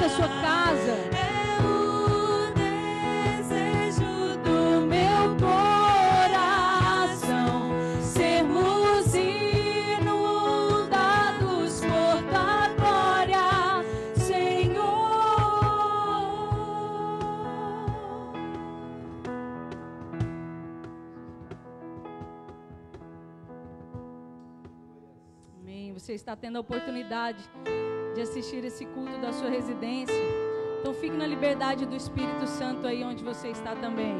na sua casa. É o desejo do meu coração sermos inundados por tua glória, Senhor. Amém. Você está tendo a oportunidade de assistir esse culto da sua residência. Então fique na liberdade do Espírito Santo aí onde você está também.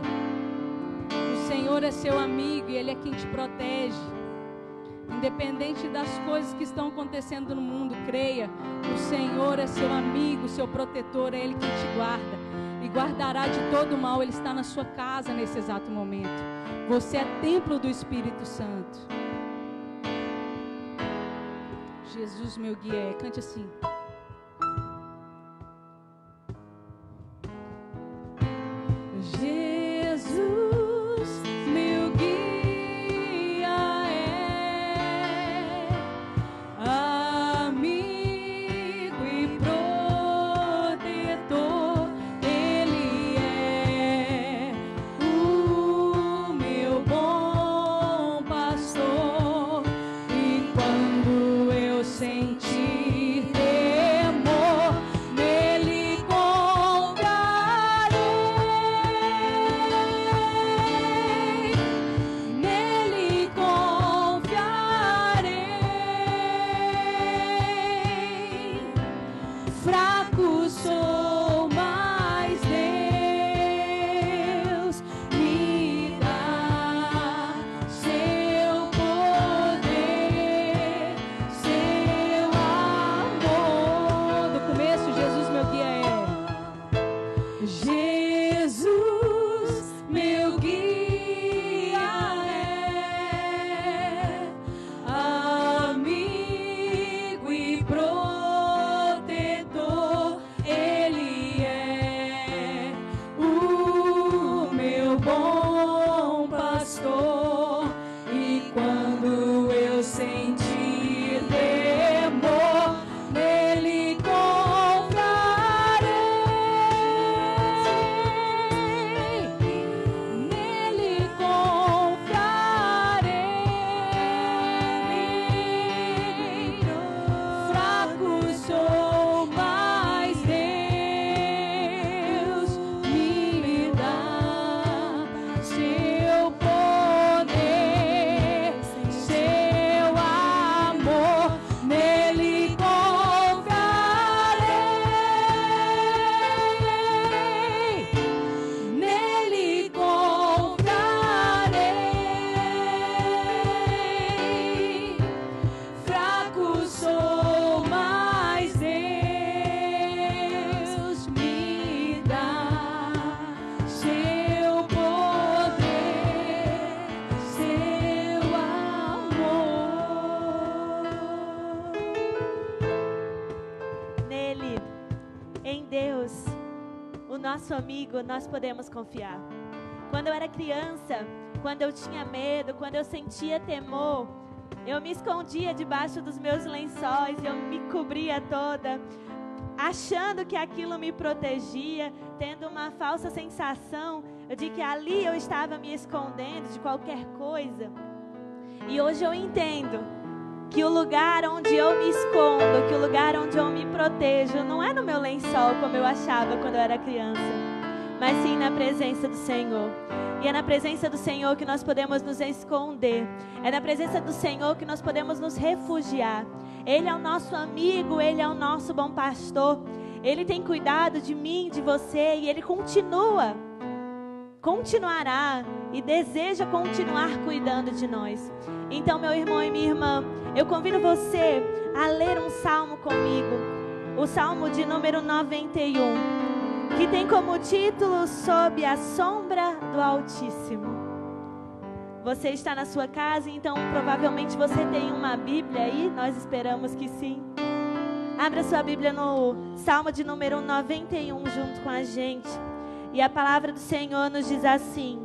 O Senhor é seu amigo e Ele é quem te protege. Independente das coisas que estão acontecendo no mundo, creia, o Senhor é seu amigo, seu protetor, é Ele quem te guarda e guardará de todo mal. Ele está na sua casa nesse exato momento. Você é templo do Espírito Santo. Jesus, meu guia, cante assim. Jesus, meu guia é amigo e protetor. Ele é o meu bom pastor. E quando eu sentir temor, nele confiarei. Nele confiarei. Fraco sou, mas Deus me dá seu poder, seu amor. Do começo, Jesus, meu guia é. Jesus, meu guia é amigo e protetor. Ele é o meu bom pastor. E quando eu sentir temor, nele confiarei. Nele confiarei. Fraco sou, mas Deus me dá seu poder, seu amor. Nele confiarei. Nele confiarei. Fraco sou, mas Deus me dá seu poder, seu amor. Nele, em Deus, o nosso amigo, nós podemos confiar. Quando eu era criança, quando eu tinha medo, quando eu sentia temor, eu me escondia debaixo dos meus lençóis, eu me cobria toda, achando que aquilo me protegia, tendo uma falsa sensação de que ali eu estava me escondendo de qualquer coisa. E hoje eu entendo que o lugar onde eu me escondo, que o lugar onde eu me protejo, não é no meu lençol, como eu achava quando eu era criança, mas sim na presença do Senhor. E é na presença do Senhor que nós podemos nos esconder. É na presença do Senhor que nós podemos nos refugiar. Ele é o nosso amigo, Ele é o nosso bom pastor. Ele tem cuidado de mim, de você, e Ele continuará e deseja continuar cuidando de nós. Então, meu irmão e minha irmã, eu convido você a ler um salmo comigo, o salmo de número 91, que tem como título Sob a Sombra do Altíssimo. Você está na sua casa, então provavelmente você tem uma Bíblia aí, nós esperamos que sim. Abra sua Bíblia no salmo de número 91 junto com a gente. E a palavra do Senhor nos diz assim: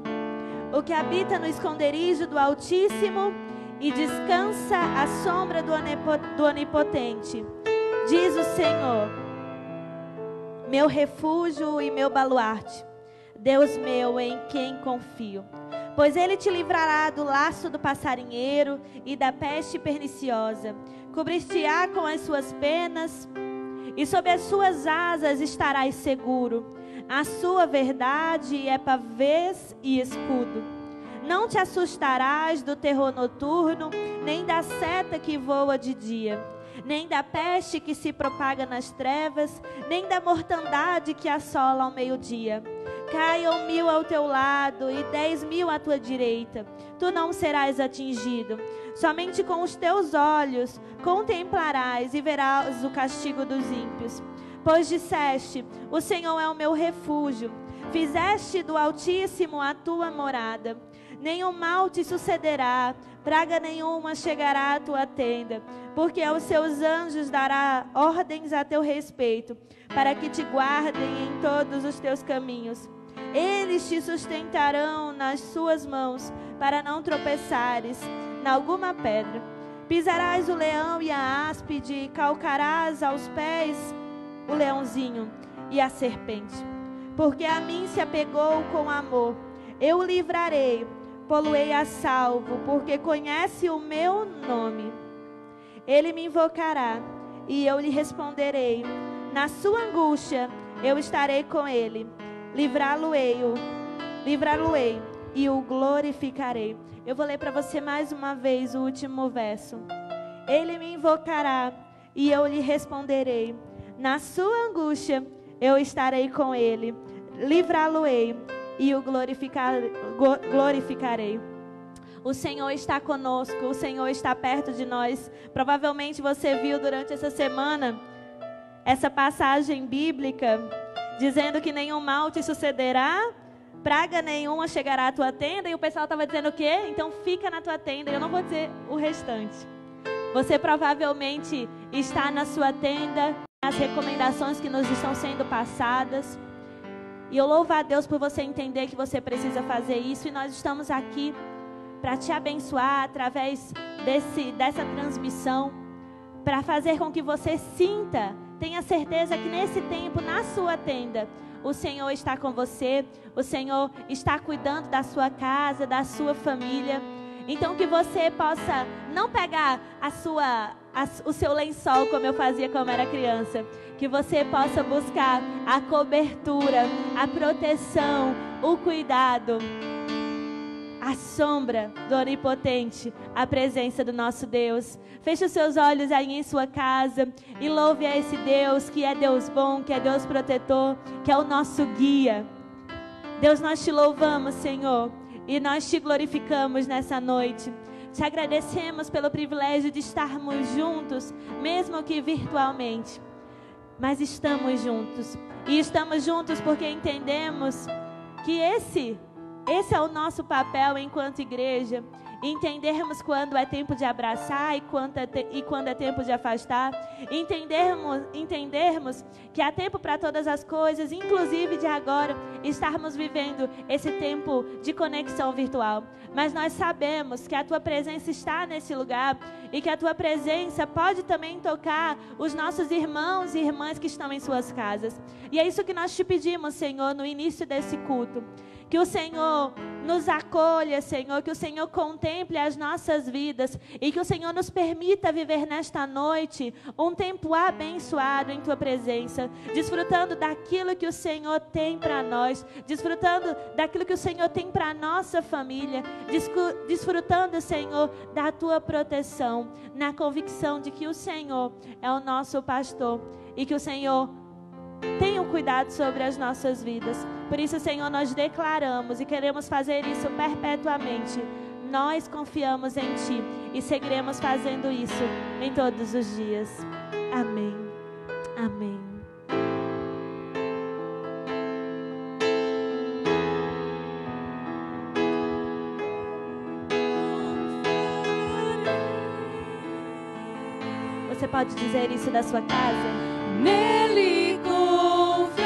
o que habita no esconderijo do Altíssimo e descansa à sombra do Onipotente, diz o Senhor: meu refúgio e meu baluarte, Deus meu em quem confio. Pois ele te livrará do laço do passarinheiro e da peste perniciosa. Cobrir-te-á com as suas penas e sob as suas asas estarás seguro. A sua verdade é pavês e escudo. Não te assustarás do terror noturno, nem da seta que voa de dia, nem da peste que se propaga nas trevas, nem da mortandade que assola ao meio-dia. Caiam 1000 ao teu lado e 10.000 à tua direita, tu não serás atingido. Somente com os teus olhos contemplarás e verás o castigo dos ímpios. Pois disseste, o Senhor é o meu refúgio, fizeste do Altíssimo a tua morada. Nenhum mal te sucederá, praga nenhuma chegará à tua tenda, porque aos seus anjos dará ordens a teu respeito, para que te guardem em todos os teus caminhos. Eles te sustentarão nas suas mãos, para não tropeçares em alguma pedra. Pisarás o leão e a áspide, e calcarás aos pés o leãozinho e a serpente. Porque a mim se apegou com amor, eu o livrarei, pô-lo-ei a salvo, porque conhece o meu nome. Ele me invocará e eu lhe responderei. Na sua angústia eu estarei com ele. Livrá-lo-ei e o glorificarei. Eu vou ler para você mais uma vez o último verso. Ele me invocará e eu lhe responderei. Na sua angústia eu estarei com ele. Livrá-lo-ei e o glorificarei. O Senhor está conosco, o Senhor está perto de nós. Provavelmente você viu durante essa semana essa passagem bíblica dizendo que nenhum mal te sucederá, praga nenhuma chegará à tua tenda. E o pessoal estava dizendo o quê? Então fica na tua tenda. Eu não vou dizer o restante. Você provavelmente está na sua tenda, as recomendações que nos estão sendo passadas. E eu louvo a Deus por você entender que você precisa fazer isso. E nós estamos aqui para te abençoar através dessa transmissão, para fazer com que você tenha certeza que nesse tempo, na sua tenda, o Senhor está com você, o Senhor está cuidando da sua casa, da sua família. Então que você possa não pegar o seu lençol como eu fazia quando era criança, que você possa buscar a cobertura, a proteção, o cuidado, a sombra do Onipotente, a presença do nosso Deus. Feche os seus olhos aí em sua casa e louve a esse Deus que é Deus bom, que é Deus protetor, que é o nosso guia. Deus, nós te louvamos, Senhor, e nós te glorificamos nessa noite. Te agradecemos pelo privilégio de estarmos juntos, mesmo que virtualmente. Mas estamos juntos. E estamos juntos porque entendemos que esse é o nosso papel enquanto igreja. Entendermos quando é tempo de abraçar e quando é tempo de afastar. Entendermos que há tempo para todas as coisas, inclusive de agora estarmos vivendo esse tempo de conexão virtual. Mas nós sabemos que a tua presença está nesse lugar e que a tua presença pode também tocar os nossos irmãos e irmãs que estão em suas casas. E é isso que nós te pedimos, Senhor, no início desse culto. Que o Senhor nos acolha, Senhor, que o Senhor contemple as nossas vidas e que o Senhor nos permita viver nesta noite um tempo abençoado em Tua presença, desfrutando daquilo que o Senhor tem para nós, desfrutando daquilo que o Senhor tem para a nossa família, desfrutando, Senhor, da Tua proteção, na convicção de que o Senhor é o nosso pastor e que o Senhor tenha um cuidado sobre as nossas vidas. Por isso, Senhor, nós declaramos e queremos fazer isso perpetuamente. Nós confiamos em Ti e seguiremos fazendo isso em todos os dias. Amém. Amém. Você pode dizer isso da sua casa? Nele confiarei.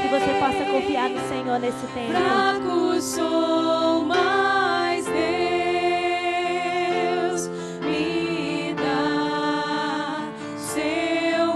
Que você possa confiar no Senhor nesse tempo. Fraco sou, mas Deus me dá seu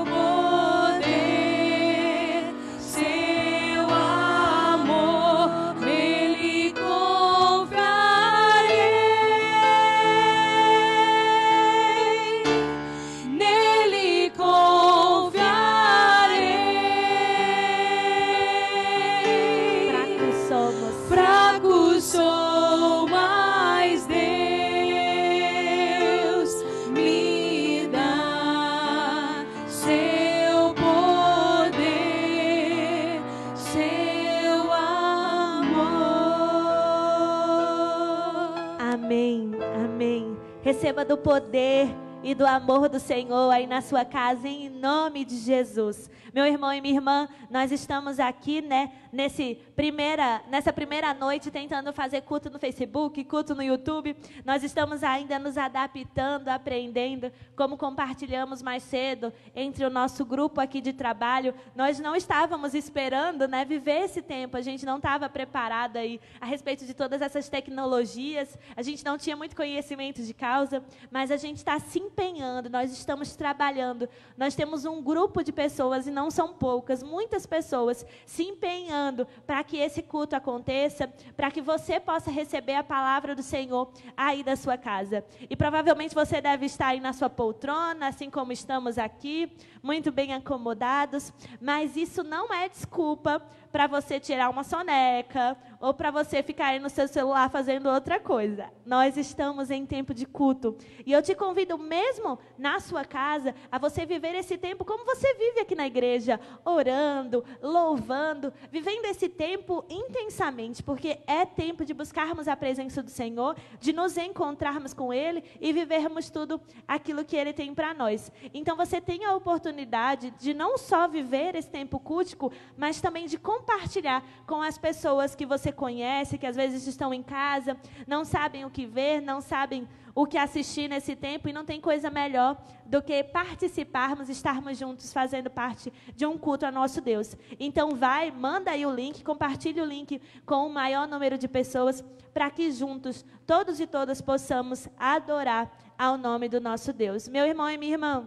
Receba do poder e do amor do Senhor aí na sua casa, em nome de Jesus. Meu irmão e minha irmã, nós estamos aqui, né, nessa primeira noite tentando fazer culto no Facebook, culto no YouTube. Nós estamos ainda nos adaptando, aprendendo, como compartilhamos mais cedo entre o nosso grupo aqui de trabalho. Nós não estávamos esperando, né, viver esse tempo, a gente não estava preparado aí a respeito de todas essas tecnologias, a gente não tinha muito conhecimento de causa, mas a gente está se empenhando, nós estamos trabalhando, nós temos um grupo de pessoas, e não são poucas, muitas pessoas se empenhando para que esse culto aconteça, para que você possa receber a palavra do Senhor aí da sua casa. E provavelmente você deve estar aí na sua poltrona, assim como estamos aqui, muito bem acomodados, mas isso não é desculpa para você tirar uma soneca ou para você ficar aí no seu celular fazendo outra coisa. Nós estamos em tempo de culto. E eu te convido mesmo na sua casa a você viver esse tempo como você vive aqui na igreja, orando, louvando, vivendo esse tempo intensamente, porque é tempo de buscarmos a presença do Senhor, de nos encontrarmos com Ele e vivermos tudo aquilo que Ele tem para nós. Então você tem a oportunidade de não só viver esse tempo cultico, mas também de compartilhar com as pessoas que você conhece, que às vezes estão em casa, não sabem o que ver, não sabem o que assistir nesse tempo, e não tem coisa melhor do que participarmos, estarmos juntos, fazendo parte de um culto a nosso Deus. Então manda aí o link, compartilhe o link com o maior número de pessoas, para que juntos, todos e todas, possamos adorar ao nome do nosso Deus. Meu irmão e minha irmã,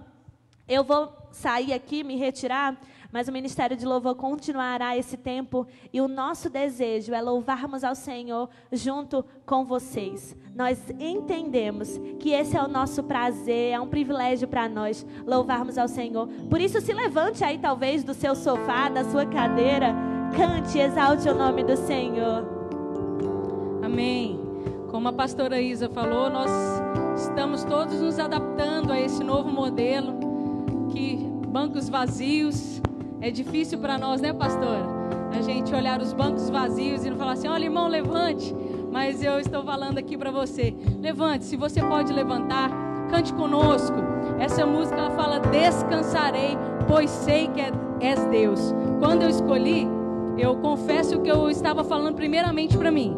eu vou sair aqui, me retirar, mas o Ministério de Louvor continuará esse tempo, e o nosso desejo é louvarmos ao Senhor junto com vocês. Nós entendemos que esse é o nosso prazer, é um privilégio para nós louvarmos ao Senhor. Por isso, se levante aí talvez do seu sofá, da sua cadeira, cante, exalte o nome do Senhor. Amém. Como a pastora Isa falou, nós estamos todos nos adaptando a esse novo modelo, que bancos vazios. É difícil para nós, né, pastora? A gente olhar os bancos vazios e não falar assim, olha, irmão, levante. Mas eu estou falando aqui para você. Levante, se você pode levantar, cante conosco. Essa música, ela fala, descansarei, pois sei que és Deus. Quando eu escolhi, eu confesso que eu estava falando primeiramente para mim.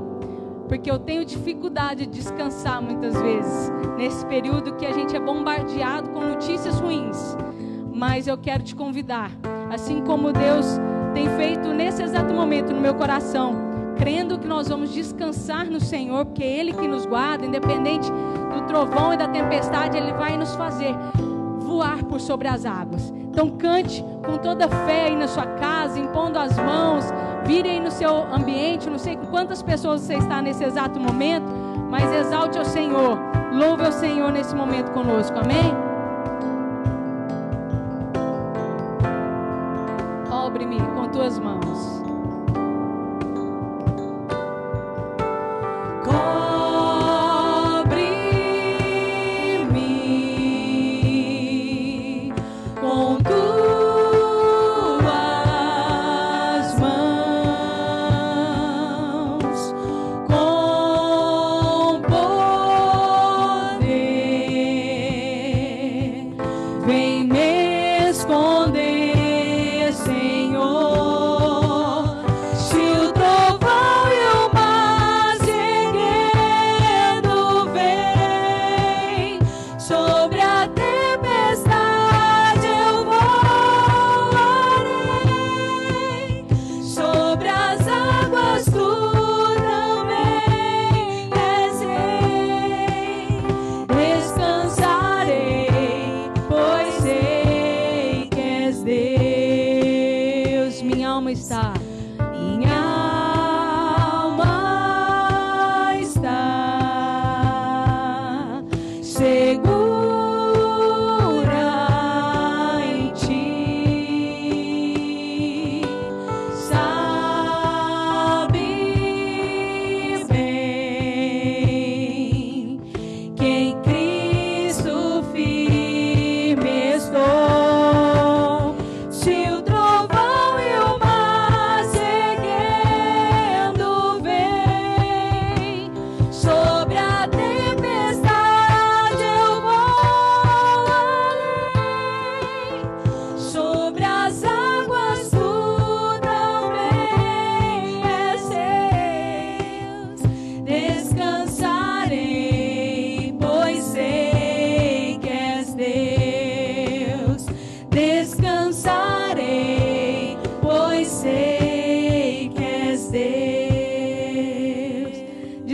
Porque eu tenho dificuldade de descansar muitas vezes. Nesse período que a gente é bombardeado com notícias ruins. Mas eu quero te convidar, assim como Deus tem feito nesse exato momento no meu coração, crendo que nós vamos descansar no Senhor, porque é Ele que nos guarda, independente do trovão e da tempestade, Ele vai nos fazer voar por sobre as águas. Então cante com toda fé aí na sua casa, impondo as mãos, vire aí no seu ambiente, não sei com quantas pessoas você está nesse exato momento, mas exalte ao Senhor, louve ao Senhor nesse momento conosco, amém? Cobre-me com tuas mãos. Cobre-me com tuas mãos, com poder. Vem me esconder, Senhor,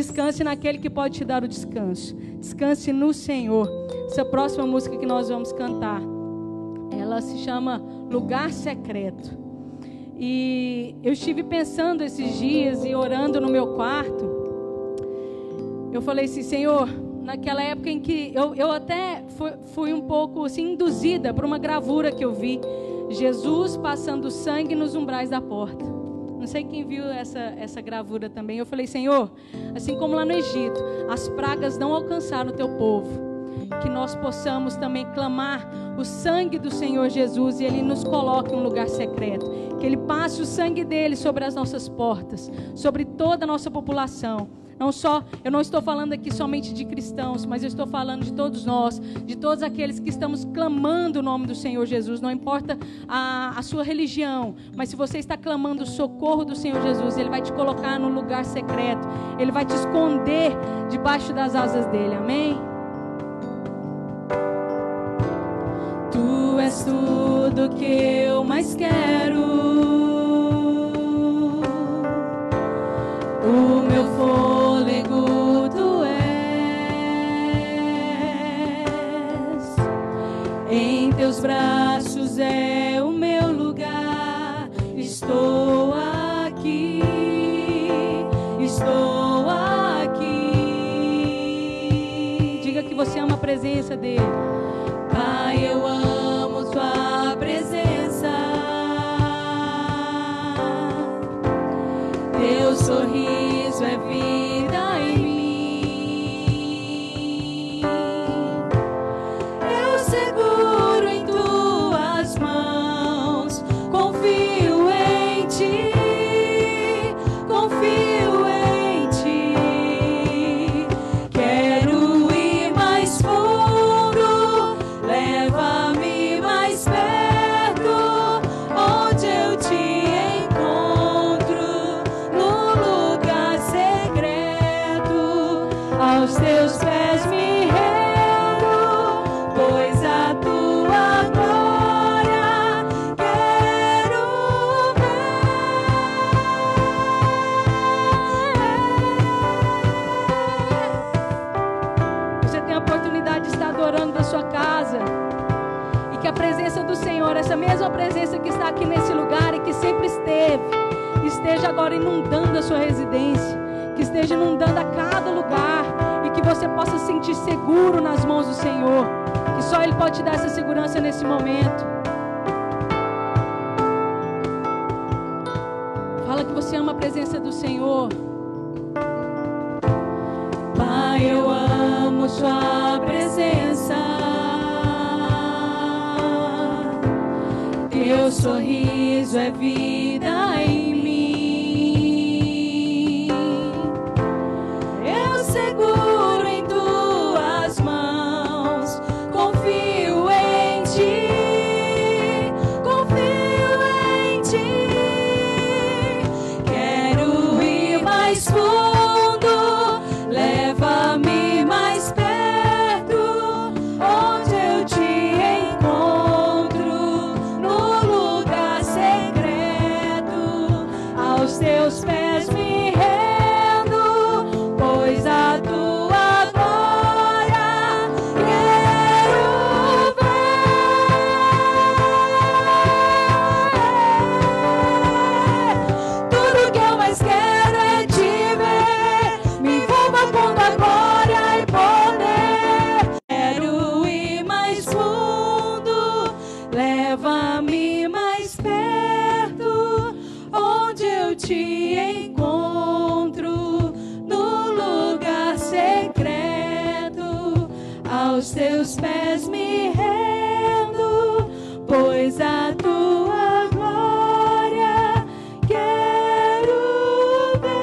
descanse naquele que pode te dar o descanso. Descanse no Senhor. Essa próxima música que nós vamos cantar, ela se chama Lugar Secreto. E eu estive pensando esses dias e orando no meu quarto. Eu falei assim, Senhor, naquela época em que eu até fui um pouco assim, induzida por uma gravura que eu vi. Jesus passando sangue nos umbrais da porta. Não sei quem viu essa gravura também. Eu falei, Senhor, assim como lá no Egito, as pragas não alcançaram o teu povo. Que nós possamos também clamar o sangue do Senhor Jesus e Ele nos coloque em um lugar secreto. Que Ele passe o sangue dEle sobre as nossas portas, sobre toda a nossa população. Eu não estou falando aqui somente de cristãos, mas eu estou falando de todos nós, de todos aqueles que estamos clamando o nome do Senhor Jesus. Não importa a sua religião, mas se você está clamando o socorro do Senhor Jesus, Ele vai te colocar num lugar secreto. Ele vai te esconder debaixo das asas dEle. Amém? Tu és tudo que eu mais quero. O meu fôlego tu és. Em teus braços é o meu lugar. Estou aqui. Estou aqui. Diga que você ama a presença dEle. Pai, eu amo tua presença. Teu sorriso é vida em mim. Eu seguro em tuas mãos. Confio em ti. Confio em ti. Quero ir mais fundo. Leva-me mais perto, onde eu te encontro, no lugar secreto. Aos teus pés me rendo, pois a tua glória quero ver. Você tem a oportunidade de estar adorando da sua casa. E que a presença do Senhor, essa mesma presença que está aqui nesse lugar e que sempre esteve, esteja agora inundando a sua residência, que esteja inundando a cada lugar e que você possa se sentir seguro nas mãos do Senhor, que só Ele pode te dar essa segurança nesse momento. Fala que você ama a presença do Senhor. Pai, eu amo sua presença. Teu sorriso é vida em mim. Eu seguro em tuas mãos. Confio em ti. Confio em ti. Quero ir mais fundo. Leva-me mais perto, onde eu te encontro, no lugar secreto. Aos teus pés me rendo, pois a tua glória quero ver. Tudo que eu mais quero é te ver. Me envolva com tua glória e poder. Quero ir mais fundo, leva-me mais perto, onde eu te encontro, no lugar secreto. Aos teus pés me rendo, pois a tua glória quero ver.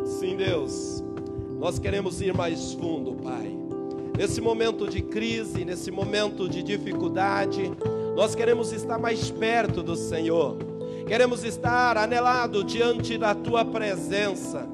Sim, Deus, nós queremos ir mais fundo, Pai. Nesse momento de crise, nesse momento de dificuldade, nós queremos estar mais perto do Senhor. Queremos estar anelado diante da Tua presença,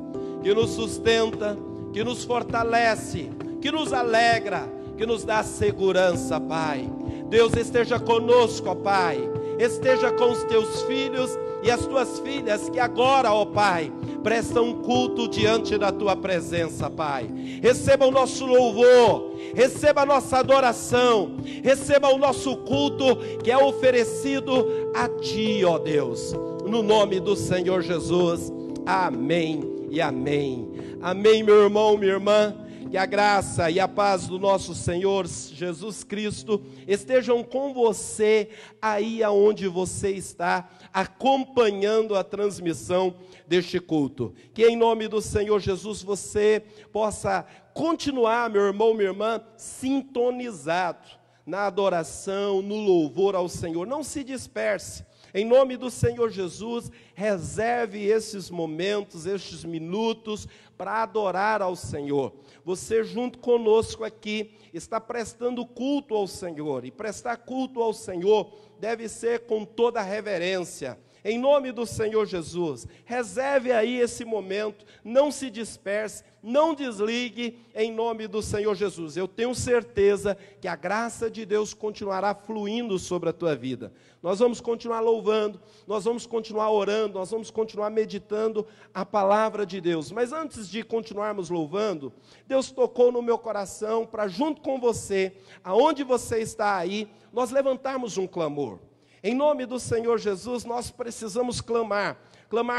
que nos sustenta, que nos fortalece, que nos alegra, que nos dá segurança, Pai. Deus esteja conosco, ó Pai. esteja com os teus filhos e as tuas filhas que agora, ó Pai, prestam culto diante da tua presença, Pai. Receba o nosso louvor, receba a nossa adoração, receba o nosso culto que é oferecido a ti, ó Deus, no nome do Senhor Jesus. Amém e amém. Amém, meu irmão, minha irmã. Que a graça e a paz do nosso Senhor Jesus Cristo estejam com você aí aonde você está, acompanhando a transmissão deste culto. Que em nome do Senhor Jesus você possa continuar, meu irmão, minha irmã, sintonizado na adoração, no louvor ao Senhor. Não se disperse. Em nome do Senhor Jesus, reserve esses momentos, estes minutos para adorar ao Senhor. Você junto conosco aqui está prestando culto ao Senhor. E prestar culto ao Senhor deve ser com toda a reverência. Em nome do Senhor Jesus, reserve aí esse momento, não se disperse, não desligue, em nome do Senhor Jesus. Eu tenho certeza que a graça de Deus continuará fluindo sobre a tua vida. Nós vamos continuar louvando, nós vamos continuar orando, nós vamos continuar meditando a palavra de Deus. Mas antes de continuarmos louvando, Deus tocou no meu coração para junto com você, aonde você está aí, nós levantarmos um clamor. Em nome do Senhor Jesus, nós precisamos clamar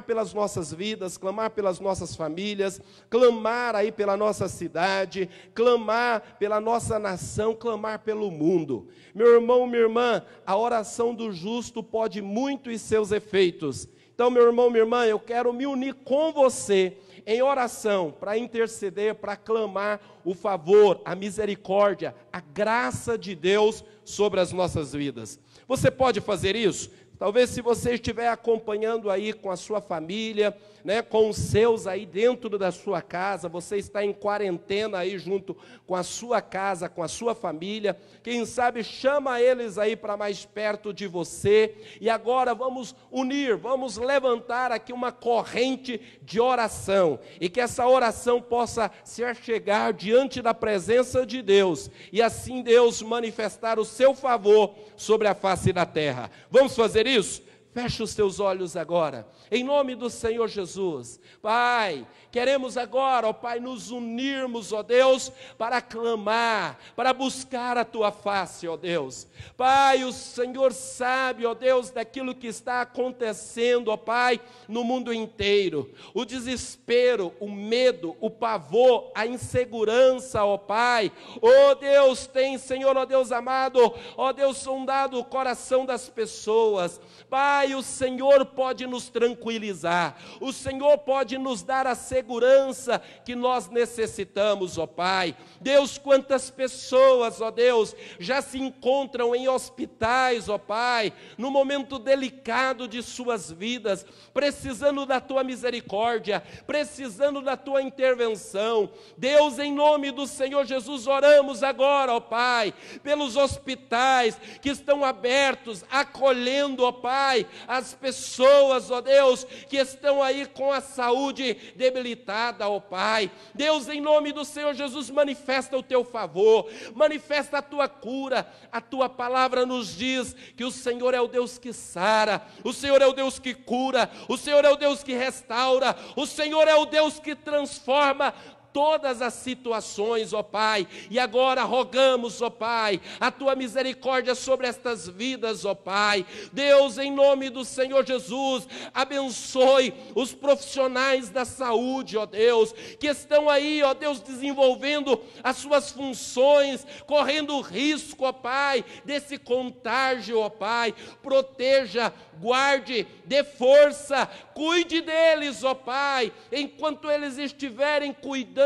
pelas nossas vidas, clamar pelas nossas famílias, clamar aí pela nossa cidade, clamar pela nossa nação, clamar pelo mundo. Meu irmão, minha irmã, a oração do justo pode muito e seus efeitos. Então, meu irmão, minha irmã, eu quero me unir com você em oração, para interceder, para clamar o favor, a misericórdia, a graça de Deus sobre as nossas vidas. Você pode fazer isso? Talvez se você estiver acompanhando aí com a sua família, né, com os seus aí dentro da sua casa, você está em quarentena aí junto com a sua casa, com a sua família, quem sabe chama eles aí para mais perto de você, e agora vamos unir, vamos levantar aqui uma corrente de oração, e que essa oração possa se achegar diante da presença de Deus, e assim Deus manifestar o seu favor sobre a face da terra. Vamos fazer isso? Feche os teus olhos agora, em nome do Senhor Jesus. Pai, queremos agora, ó Pai, nos unirmos, ó Deus, para clamar, para buscar a Tua face, ó Deus. Pai, o Senhor sabe, ó Deus, daquilo que está acontecendo, ó Pai, no mundo inteiro. O desespero, o medo, o pavor, a insegurança, ó Pai. Ó Deus, tem, Senhor, ó Deus amado, ó Deus, sondado o coração das pessoas. Pai, o Senhor pode nos tranquilizar, o Senhor pode nos dar a segurança que nós necessitamos, ó Pai. Deus, quantas pessoas, ó Deus, já se encontram em hospitais, ó Pai, no momento delicado de suas vidas, precisando da Tua misericórdia, precisando da Tua intervenção. Deus, em nome do Senhor Jesus, oramos agora, ó Pai, pelos hospitais que estão abertos, acolhendo, ó Pai, as pessoas, ó Deus, que estão aí com a saúde debilitada, ó Pai. Deus, em nome do Senhor Jesus, manifesta o Teu favor, manifesta a Tua cura. A Tua palavra nos diz que o Senhor é o Deus que sara, o Senhor é o Deus que cura, o Senhor é o Deus que restaura, o Senhor é o Deus que transforma todas as situações, ó Pai, e agora rogamos, ó Pai, a Tua misericórdia sobre estas vidas, ó Pai. Deus, em nome do Senhor Jesus, abençoe os profissionais da saúde, ó Deus, que estão aí, ó Deus, desenvolvendo as suas funções, correndo risco, ó Pai, desse contágio, ó Pai. Proteja, guarde, dê força, cuide deles, ó Pai, enquanto eles estiverem cuidando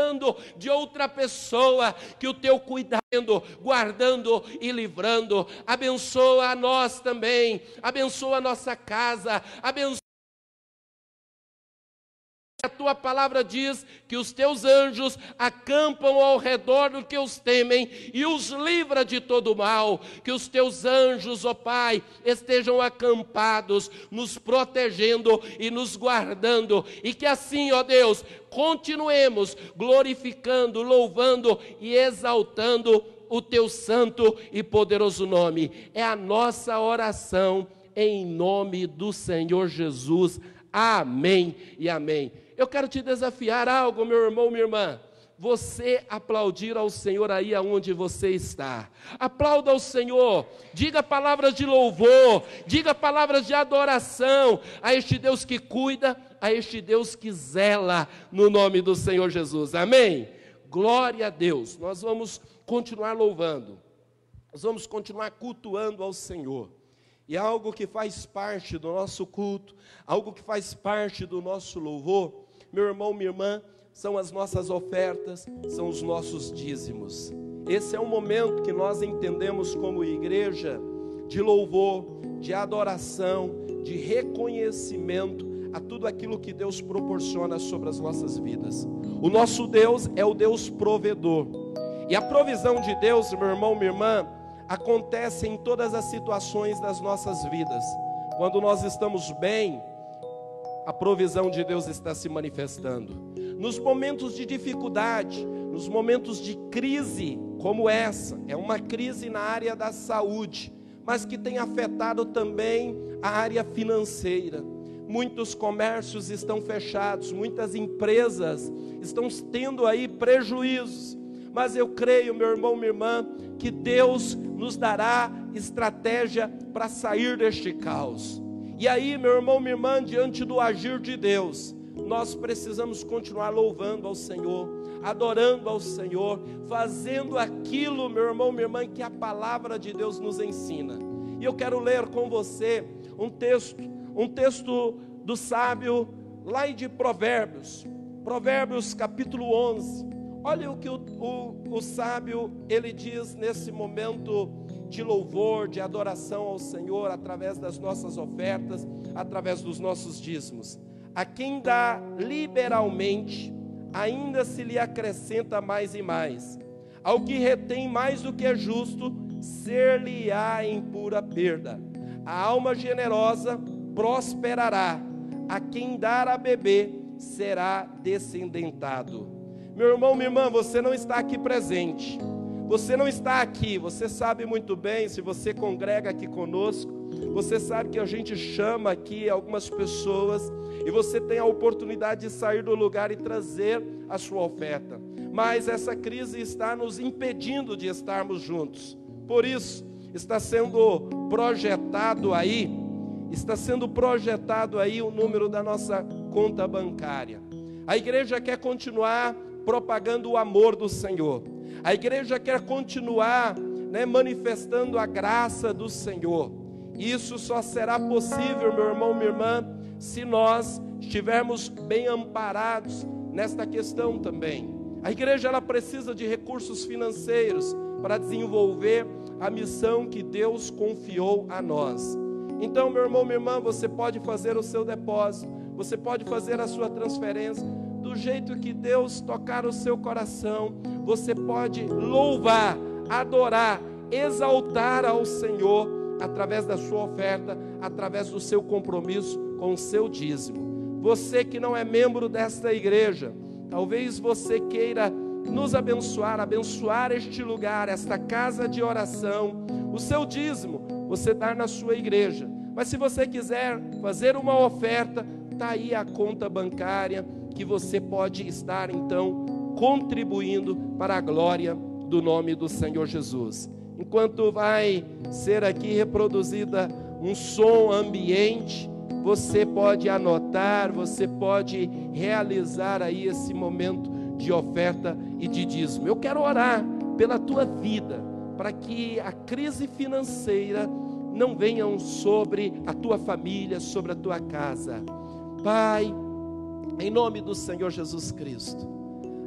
de outra pessoa, que o Teu cuidado, guardando e livrando. Abençoa a nós também, abençoa a nossa casa, abençoa. A Tua palavra diz que os Teus anjos acampam ao redor do que os temem e os livra de todo mal. Que os Teus anjos, ó Pai, estejam acampados, nos protegendo e nos guardando. E que assim, ó Deus, continuemos glorificando, louvando e exaltando o Teu santo e poderoso nome. É a nossa oração em nome do Senhor Jesus. Amém e amém. Eu quero te desafiar algo, meu irmão, minha irmã. Você aplaudir ao Senhor aí aonde você está. Aplauda ao Senhor, diga palavras de louvor, diga palavras de adoração a este Deus que cuida, a este Deus que zela, no nome do Senhor Jesus. Amém? Glória a Deus. Nós vamos continuar louvando, nós vamos continuar cultuando ao Senhor. E algo que faz parte do nosso culto, algo que faz parte do nosso louvor, meu irmão, minha irmã, são as nossas ofertas, são os nossos dízimos. Esse é um momento que nós entendemos como igreja de louvor, de adoração, de reconhecimento a tudo aquilo que Deus proporciona sobre as nossas vidas. O nosso Deus é o Deus provedor. E a provisão de Deus, meu irmão, minha irmã, acontece em todas as situações das nossas vidas. Quando nós estamos bem, a provisão de Deus está se manifestando. Nos momentos de dificuldade, nos momentos de crise como essa, é uma crise na área da saúde, mas que tem afetado também a área financeira. Muitos comércios estão fechados, muitas empresas estão tendo aí prejuízos. Mas eu creio, meu irmão, minha irmã, que Deus nos dará estratégia para sair deste caos. E aí, meu irmão, minha irmã, diante do agir de Deus, nós precisamos continuar louvando ao Senhor, adorando ao Senhor, fazendo aquilo, meu irmão, minha irmã, que a palavra de Deus nos ensina. E eu quero ler com você um texto do sábio, lá de Provérbios capítulo 11. Olha o que o sábio, ele diz nesse momento de louvor, de adoração ao Senhor, através das nossas ofertas, através dos nossos dízimos. A quem dá liberalmente, ainda se lhe acrescenta mais e mais. Ao que retém mais do que é justo, ser-lhe-á em pura perda. A alma generosa prosperará. A quem dar a beber, será descendentado. Meu irmão, minha irmã, você não está aqui presente. Você não está aqui, você sabe muito bem, se você congrega aqui conosco, você sabe que a gente chama aqui algumas pessoas e você tem a oportunidade de sair do lugar e trazer a sua oferta. Mas essa crise está nos impedindo de estarmos juntos. Por isso, está sendo projetado aí o número da nossa conta bancária. A igreja quer continuar propagando o amor do Senhor. A igreja quer continuar, manifestando a graça do Senhor. Isso só será possível, meu irmão, minha irmã, se nós estivermos bem amparados nesta questão também. A igreja ela precisa de recursos financeiros para desenvolver a missão que Deus confiou a nós. Então, meu irmão, minha irmã, você pode fazer o seu depósito, você pode fazer a sua transferência, do jeito que Deus tocar o seu coração. Você pode louvar, adorar, exaltar ao Senhor através da sua oferta, através do seu compromisso com o seu dízimo. Você que não é membro desta igreja, talvez você queira nos abençoar este lugar, esta casa de oração, o seu dízimo, você dar na sua igreja. Mas se você quiser fazer uma oferta, está aí a conta bancária, que você pode estar então contribuindo para a glória do nome do Senhor Jesus. Enquanto vai ser aqui reproduzida um som ambiente, você pode anotar, você pode realizar aí esse momento de oferta e de dízimo. Eu quero orar pela tua vida, para que a crise financeira não venha sobre a tua família, sobre a tua casa. Pai, em nome do Senhor Jesus Cristo,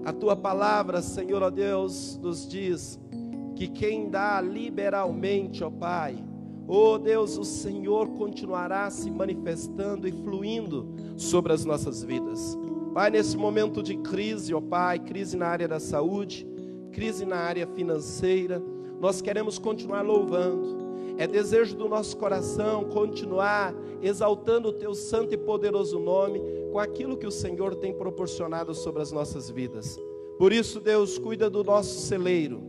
a tua palavra, Senhor, ó Deus, nos diz que quem dá liberalmente, ó Pai, ó Deus, o Senhor continuará se manifestando e fluindo sobre as nossas vidas. Pai, nesse momento de crise, ó Pai, crise na área da saúde, crise na área financeira, nós queremos continuar louvando. É desejo do nosso coração continuar exaltando o teu santo e poderoso nome com aquilo que o Senhor tem proporcionado sobre as nossas vidas. Por isso, Deus, cuida do nosso celeiro,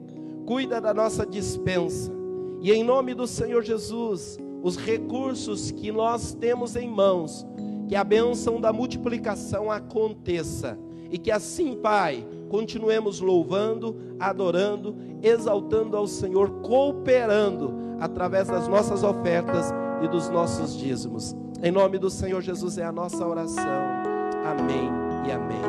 cuida da nossa despensa. E em nome do Senhor Jesus, os recursos que nós temos em mãos, que a bênção da multiplicação aconteça. E que assim, Pai, continuemos louvando, adorando, exaltando ao Senhor, cooperando através das nossas ofertas e dos nossos dízimos. Em nome do Senhor Jesus é a nossa oração. Amém e amém.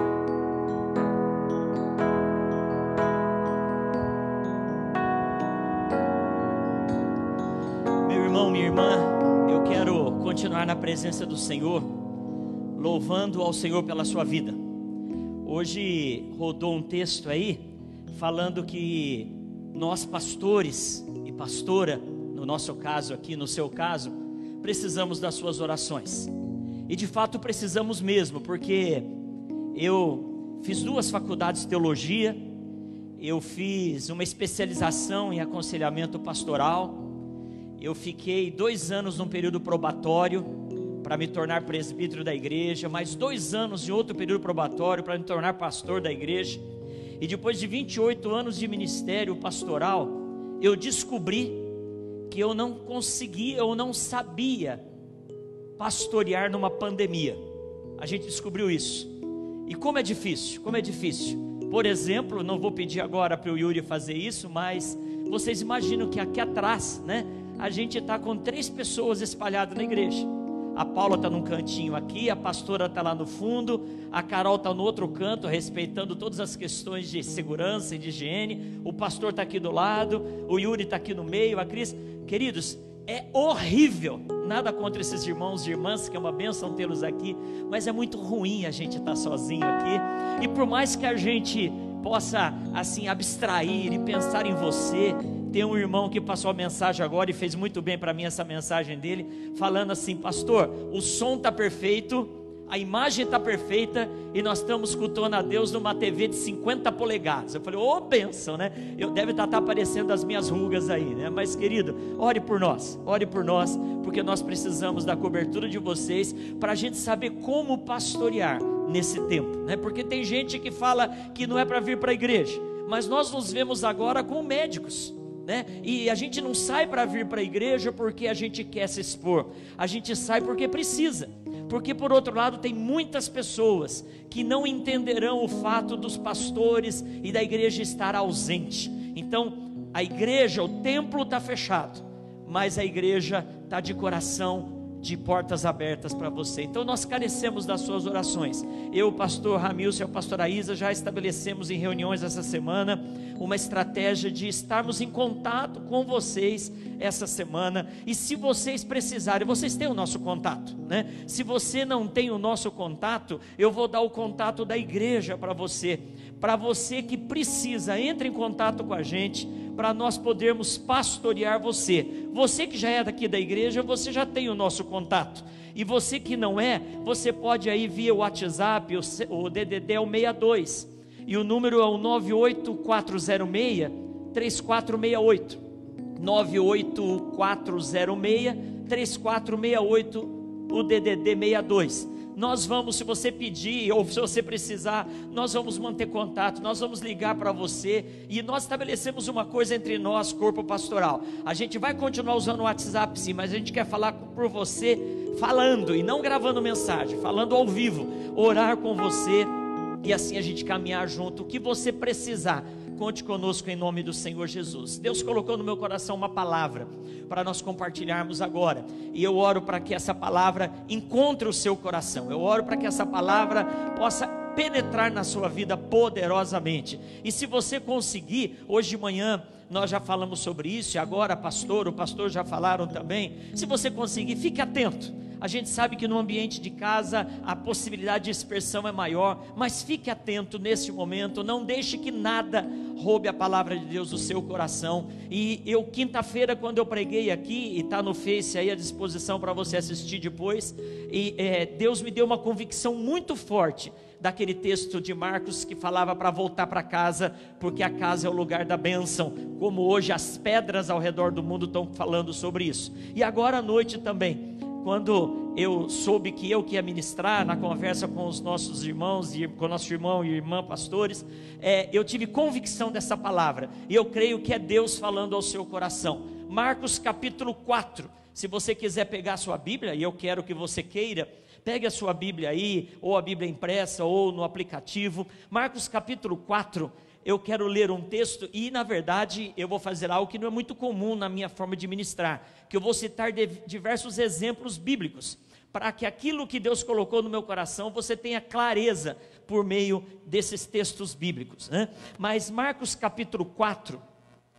Meu irmão, minha irmã, eu quero continuar na presença do Senhor, louvando ao Senhor pela sua vida. Hoje rodou um texto aí, falando que nós pastores e pastora, no nosso caso aqui, no seu caso, precisamos das suas orações. E de fato precisamos mesmo, porque eu fiz 2 faculdades de teologia, eu fiz uma especialização em aconselhamento pastoral, eu fiquei 2 anos num período probatório para me tornar presbítero da igreja, mais 2 anos em outro período probatório para me tornar pastor da igreja. E depois de 28 anos de ministério pastoral, eu descobri que eu não conseguia, eu não sabia pastorear numa pandemia. A gente descobriu isso. E como é difícil, como é difícil. Por exemplo, não vou pedir agora para o Yuri fazer isso, mas vocês imaginam que aqui atrás, né, a gente está com 3 pessoas espalhadas na igreja. A Paula está num cantinho aqui, a pastora está lá no fundo, a Carol está no outro canto, respeitando todas as questões de segurança e de higiene. O pastor está aqui do lado, o Yuri está aqui no meio, a Cris. Queridos, é horrível, nada contra esses irmãos e irmãs, que é uma bênção tê-los aqui, mas é muito ruim a gente estar sozinho aqui. E por mais que a gente possa assim abstrair e pensar em você, tem um irmão que passou a mensagem agora e fez muito bem para mim essa mensagem dele, falando assim: pastor, o som está perfeito, a imagem está perfeita e nós estamos cultuando a Deus numa TV de 50 polegadas. Eu falei, ô bênção, né? Deve estar aparecendo as minhas rugas aí, né? Mas querido, ore por nós, porque nós precisamos da cobertura de vocês, para a gente saber como pastorear nesse tempo, né? Porque tem gente que fala que não é para vir para a igreja, mas nós nos vemos agora como médicos, né? E a gente não sai para vir para a igreja porque a gente quer se expor, a gente sai porque precisa. Porque por outro lado tem muitas pessoas que não entenderão o fato dos pastores e da igreja estar ausente. Então a igreja, o templo está fechado, mas a igreja está de coração, de portas abertas para você. Então nós carecemos das suas orações. Eu, o pastor Ramilson e a pastora Isa já estabelecemos em reuniões essa semana uma estratégia de estarmos em contato com vocês essa semana. E se vocês precisarem, vocês têm o nosso contato, né? Se você não tem o nosso contato, eu vou dar o contato da igreja para você. Para você que precisa, entre em contato com a gente, para nós podermos pastorear você. Você que já é daqui da igreja, você já tem o nosso contato. E você que não é, você pode aí via o WhatsApp, o DDD é o 62. E o número é o 98406-3468. 98406-3468, o DDD 62. Nós vamos, se você pedir ou se você precisar, nós vamos manter contato, nós vamos ligar para você. E nós estabelecemos uma coisa entre nós, corpo pastoral: a gente vai continuar usando o WhatsApp sim, mas a gente quer falar por você falando, e não gravando mensagem, falando ao vivo, orar com você, e assim a gente caminhar junto. O que você precisar, conte conosco em nome do Senhor Jesus. Deus colocou no meu coração uma palavra para nós compartilharmos agora, e eu oro para que essa palavra encontre o seu coração. Eu oro para que essa palavra possa penetrar na sua vida poderosamente. E se você conseguir, hoje de manhã nós já falamos sobre isso, e agora o pastor já falaram também. Se você conseguir, fique atento. A gente sabe que no ambiente de casa a possibilidade de dispersão é maior, mas fique atento nesse momento, não deixe que nada roube a palavra de Deus do seu coração. E eu, quinta-feira, quando eu preguei aqui, e está no Face aí à disposição para você assistir depois, e Deus me deu uma convicção muito forte daquele texto de Marcos que falava para voltar para casa, porque a casa é o lugar da bênção, como hoje as pedras ao redor do mundo estão falando sobre isso. E agora à noite também, quando eu soube que eu que ia ministrar, na conversa com os nossos irmãos, com o nosso irmão e irmã pastores, eu tive convicção dessa palavra, e eu creio que é Deus falando ao seu coração. Marcos capítulo 4, Se você quiser pegar a sua Bíblia, e eu quero que você queira, pegue a sua Bíblia aí, ou a Bíblia impressa, ou no aplicativo. Marcos capítulo 4, eu quero ler um texto, e na verdade eu vou fazer algo que não é muito comum na minha forma de ministrar, que eu vou citar diversos exemplos bíblicos, para que aquilo que Deus colocou no meu coração, você tenha clareza por meio desses textos bíblicos, né? Mas Marcos capítulo 4,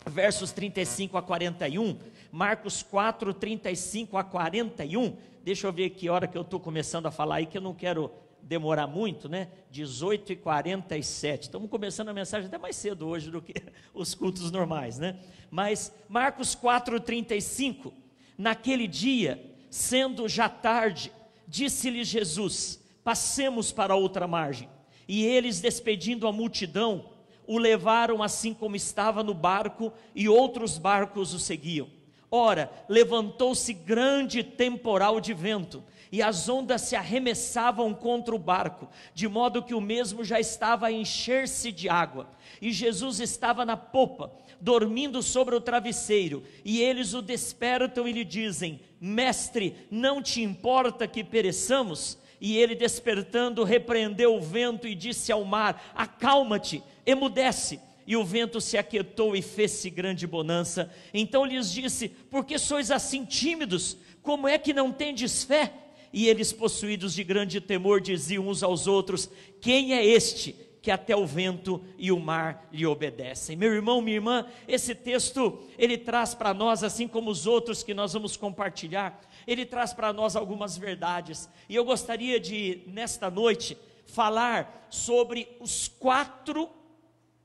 versos 35 a 41, Marcos 4, 35 a 41, deixa eu ver que hora que eu estou começando a falar aí, que eu não quero demorar muito, né? 18h47, estamos começando a mensagem até mais cedo hoje do que os cultos normais, né? Mas Marcos 4, 35, naquele dia, sendo já tarde, disse-lhe Jesus, passemos para outra margem, e eles despedindo a multidão, o levaram assim como estava no barco, e outros barcos o seguiam. Ora, levantou-se grande temporal de vento, e as ondas se arremessavam contra o barco, de modo que o mesmo já estava a encher-se de água. E Jesus estava na popa, dormindo sobre o travesseiro, e eles o despertam e lhe dizem, mestre, não te importa que pereçamos? E ele despertando, repreendeu o vento e disse ao mar, acalma-te, emudece. E o vento se aquietou e fez-se grande bonança. Então lhes disse, por que sois assim tímidos? Como é que não tendes fé? E eles, possuídos de grande temor, diziam uns aos outros, quem é este que até o vento e o mar lhe obedecem? Meu irmão, minha irmã, esse texto, ele traz para nós, assim como os outros que nós vamos compartilhar, ele traz para nós algumas verdades. E eu gostaria de, nesta noite, falar sobre os 4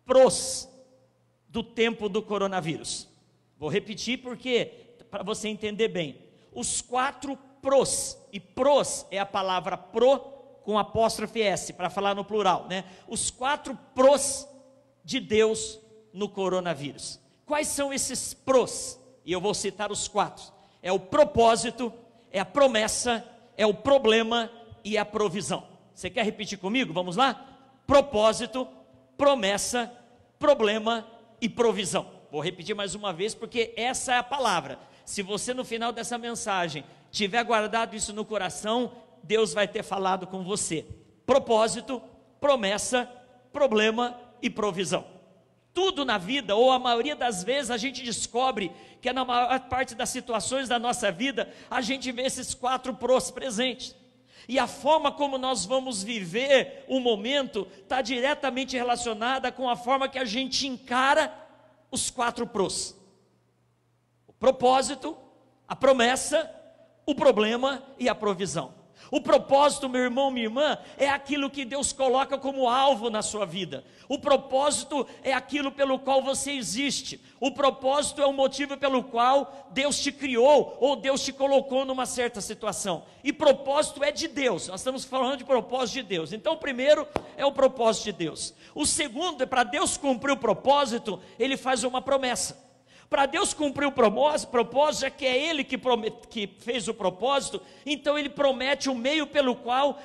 prós do tempo do coronavírus. Vou repetir porque, para você entender bem, os 4 prós, e prós é a palavra pro com apóstrofe S, para falar no plural, né? Os 4 prós de Deus no coronavírus. Quais são esses prós? E eu vou citar os 4. É o propósito, é a promessa, é o problema e a provisão. Você quer repetir comigo? Vamos lá? Propósito, promessa, problema e provisão. Vou repetir mais uma vez porque essa é a palavra. Se você no final dessa mensagem tiver guardado isso no coração, Deus vai ter falado com você. Propósito, promessa, problema e provisão. Tudo na vida, ou a maioria das vezes, a gente descobre que na maior parte das situações da nossa vida, a gente vê esses 4 prós presentes. E a forma como nós vamos viver o momento está diretamente relacionada com a forma que a gente encara os 4 prós. O propósito, a promessa, o problema e a provisão. O propósito, meu irmão, minha irmã, é aquilo que Deus coloca como alvo na sua vida. O propósito é aquilo pelo qual você existe. O propósito é o motivo pelo qual Deus te criou ou Deus te colocou numa certa situação. E propósito é de Deus. Nós estamos falando de propósito de Deus. Então, o primeiro é o propósito de Deus. O segundo é para Deus cumprir o propósito, Ele faz uma promessa. Para Deus cumprir o propósito, já que é Ele que fez o propósito, então Ele promete o meio pelo qual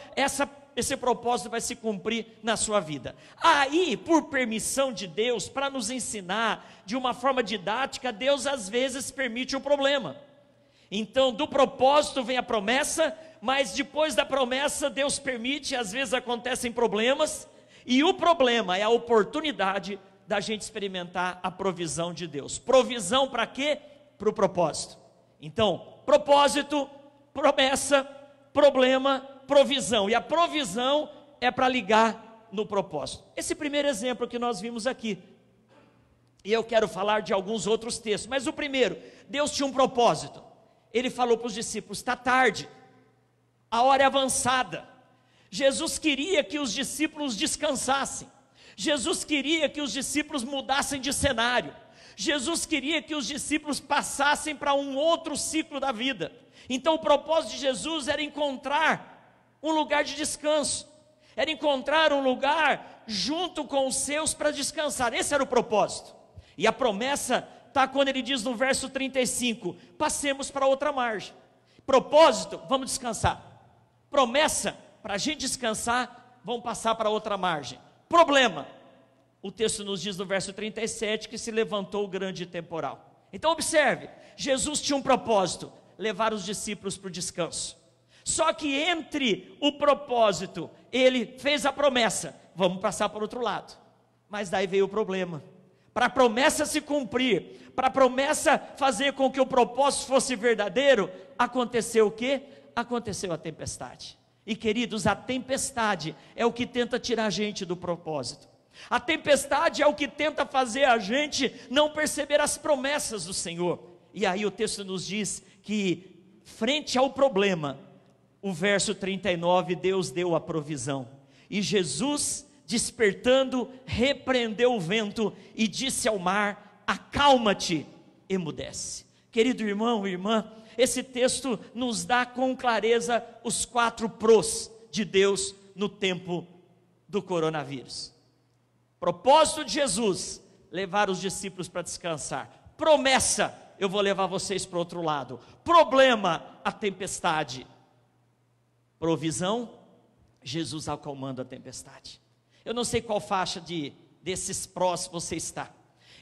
esse propósito vai se cumprir na sua vida. Aí, por permissão de Deus, para nos ensinar de uma forma didática, Deus às vezes permite o problema. Então, do propósito vem a promessa, mas depois da promessa, Deus permite, às vezes acontecem problemas, e o problema é a oportunidade da gente experimentar a provisão de Deus. Provisão para quê? Para o propósito. Então, propósito, promessa, problema, provisão. E a provisão é para ligar no propósito. Esse primeiro exemplo que nós vimos aqui. E eu quero falar de alguns outros textos. Mas o primeiro, Deus tinha um propósito. Ele falou para os discípulos, está tarde, a hora é avançada. Jesus queria que os discípulos descansassem. Jesus queria que os discípulos mudassem de cenário. Jesus queria que os discípulos passassem para um outro ciclo da vida. Então o propósito de Jesus era encontrar um lugar de descanso. Era encontrar um lugar junto com os seus para descansar. Esse era o propósito. E a promessa está quando ele diz no verso 35, passemos para outra margem. Propósito, vamos descansar. Promessa, para a gente descansar, vamos passar para outra margem. Problema, o texto nos diz no verso 37 que se levantou o grande temporal. Então observe, Jesus tinha um propósito, levar os discípulos para o descanso. Só que entre o propósito, ele fez a promessa, vamos passar para o outro lado. Mas daí veio o problema. Para a promessa se cumprir, para a promessa fazer com que o propósito fosse verdadeiro, aconteceu o quê? Aconteceu a tempestade. E queridos, a tempestade é o que tenta tirar a gente do propósito. A tempestade é o que tenta fazer a gente não perceber as promessas do Senhor. E aí o texto nos diz que, frente ao problema, o verso 39, Deus deu a provisão. E Jesus, despertando, repreendeu o vento e disse ao mar: acalma-te, emudece. Querido irmão, irmã, esse texto nos dá com clareza os 4 prós de Deus no tempo do coronavírus. Propósito de Jesus, levar os discípulos para descansar. Promessa, eu vou levar vocês para o outro lado. Problema, a tempestade. Provisão, Jesus acalmando a tempestade. Eu não sei qual faixa desses prós você está.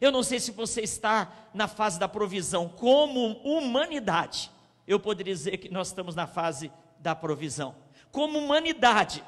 Eu não sei se você está na fase da provisão. Como humanidade, eu poderia dizer que nós estamos na fase da provisão. Como humanidade,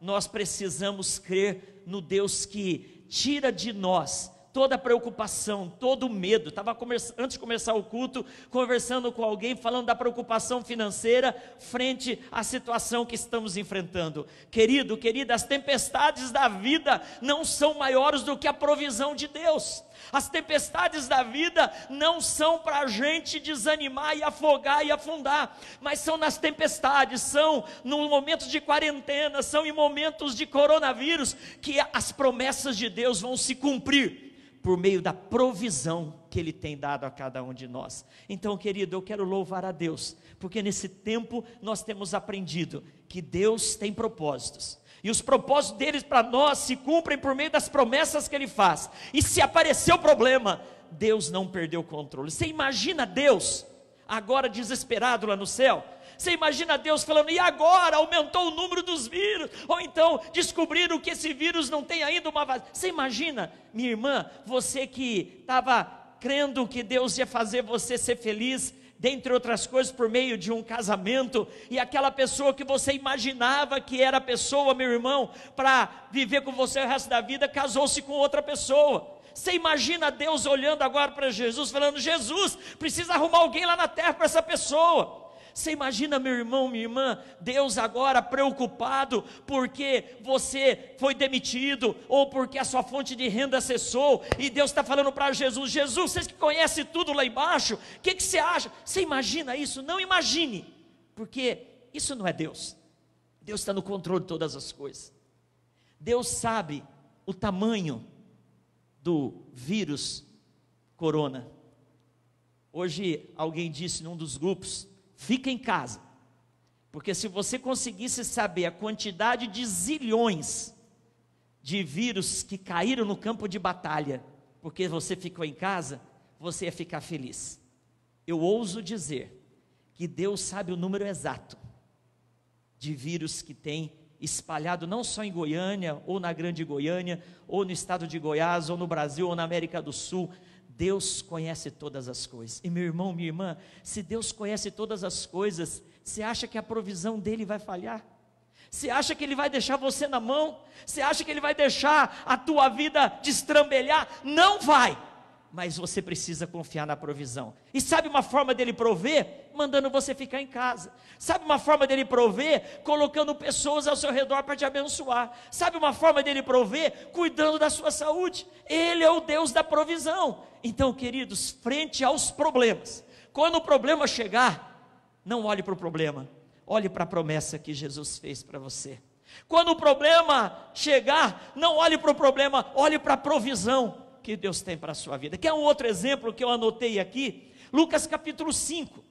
nós precisamos crer no Deus que tira de nós toda a preocupação, todo o medo. Estava antes de começar o culto, conversando com alguém, falando da preocupação financeira frente à situação que estamos enfrentando. Querido, querida, as tempestades da vida não são maiores do que a provisão de Deus. As tempestades da vida não são para a gente desanimar e afogar e afundar, mas são nas tempestades, são no momento de quarentena, são em momentos de coronavírus, que as promessas de Deus vão se cumprir, por meio da provisão que Ele tem dado a cada um de nós. Então, querido, eu quero louvar a Deus, porque nesse tempo nós temos aprendido que Deus tem propósitos, e os propósitos deles para nós se cumprem por meio das promessas que Ele faz. E se aparecer o problema, Deus não perdeu o controle. Você imagina Deus agora desesperado lá no céu? Você imagina Deus falando: e agora aumentou o número dos vírus? Ou então descobriram que esse vírus não tem ainda uma vacina. Você imagina, minha irmã, você que estava crendo que Deus ia fazer você ser feliz, dentre outras coisas, por meio de um casamento, e aquela pessoa que você imaginava que era a pessoa, meu irmão, para viver com você o resto da vida, casou-se com outra pessoa. Você imagina Deus olhando agora para Jesus, falando: Jesus, precisa arrumar alguém lá na terra para essa pessoa. Você imagina, meu irmão, minha irmã, Deus agora preocupado porque você foi demitido, ou porque a sua fonte de renda cessou, e Deus está falando para Jesus: Jesus, vocês que conhecem tudo lá embaixo, o que você acha? Você imagina isso? Não imagine, porque isso não é Deus. Deus está no controle de todas as coisas. Deus sabe o tamanho do vírus corona. Hoje alguém disse num dos grupos: fica em casa, porque se você conseguisse saber a quantidade de zilhões de vírus que caíram no campo de batalha, porque você ficou em casa, você ia ficar feliz. Eu ouso dizer que Deus sabe o número exato de vírus que tem espalhado, não só em Goiânia, ou na Grande Goiânia, ou no estado de Goiás, ou no Brasil, ou na América do Sul. Deus conhece todas as coisas. E meu irmão, minha irmã, se Deus conhece todas as coisas, você acha que a provisão dele vai falhar? Você acha que ele vai deixar você na mão? Você acha que ele vai deixar a tua vida destrambelhar? Não vai! Mas você precisa confiar na provisão. E sabe uma forma dele prover? Mandando você ficar em casa. Sabe uma forma dele prover? Colocando pessoas ao seu redor para te abençoar. Sabe uma forma dele prover? Cuidando da sua saúde. Ele é o Deus da provisão. Então, queridos, frente aos problemas, quando o problema chegar, não olhe para o problema, olhe para a promessa que Jesus fez para você. Quando o problema chegar, não olhe para o problema, olhe para a provisão que Deus tem para a sua vida. Quer um outro exemplo que eu anotei aqui? Lucas capítulo 5,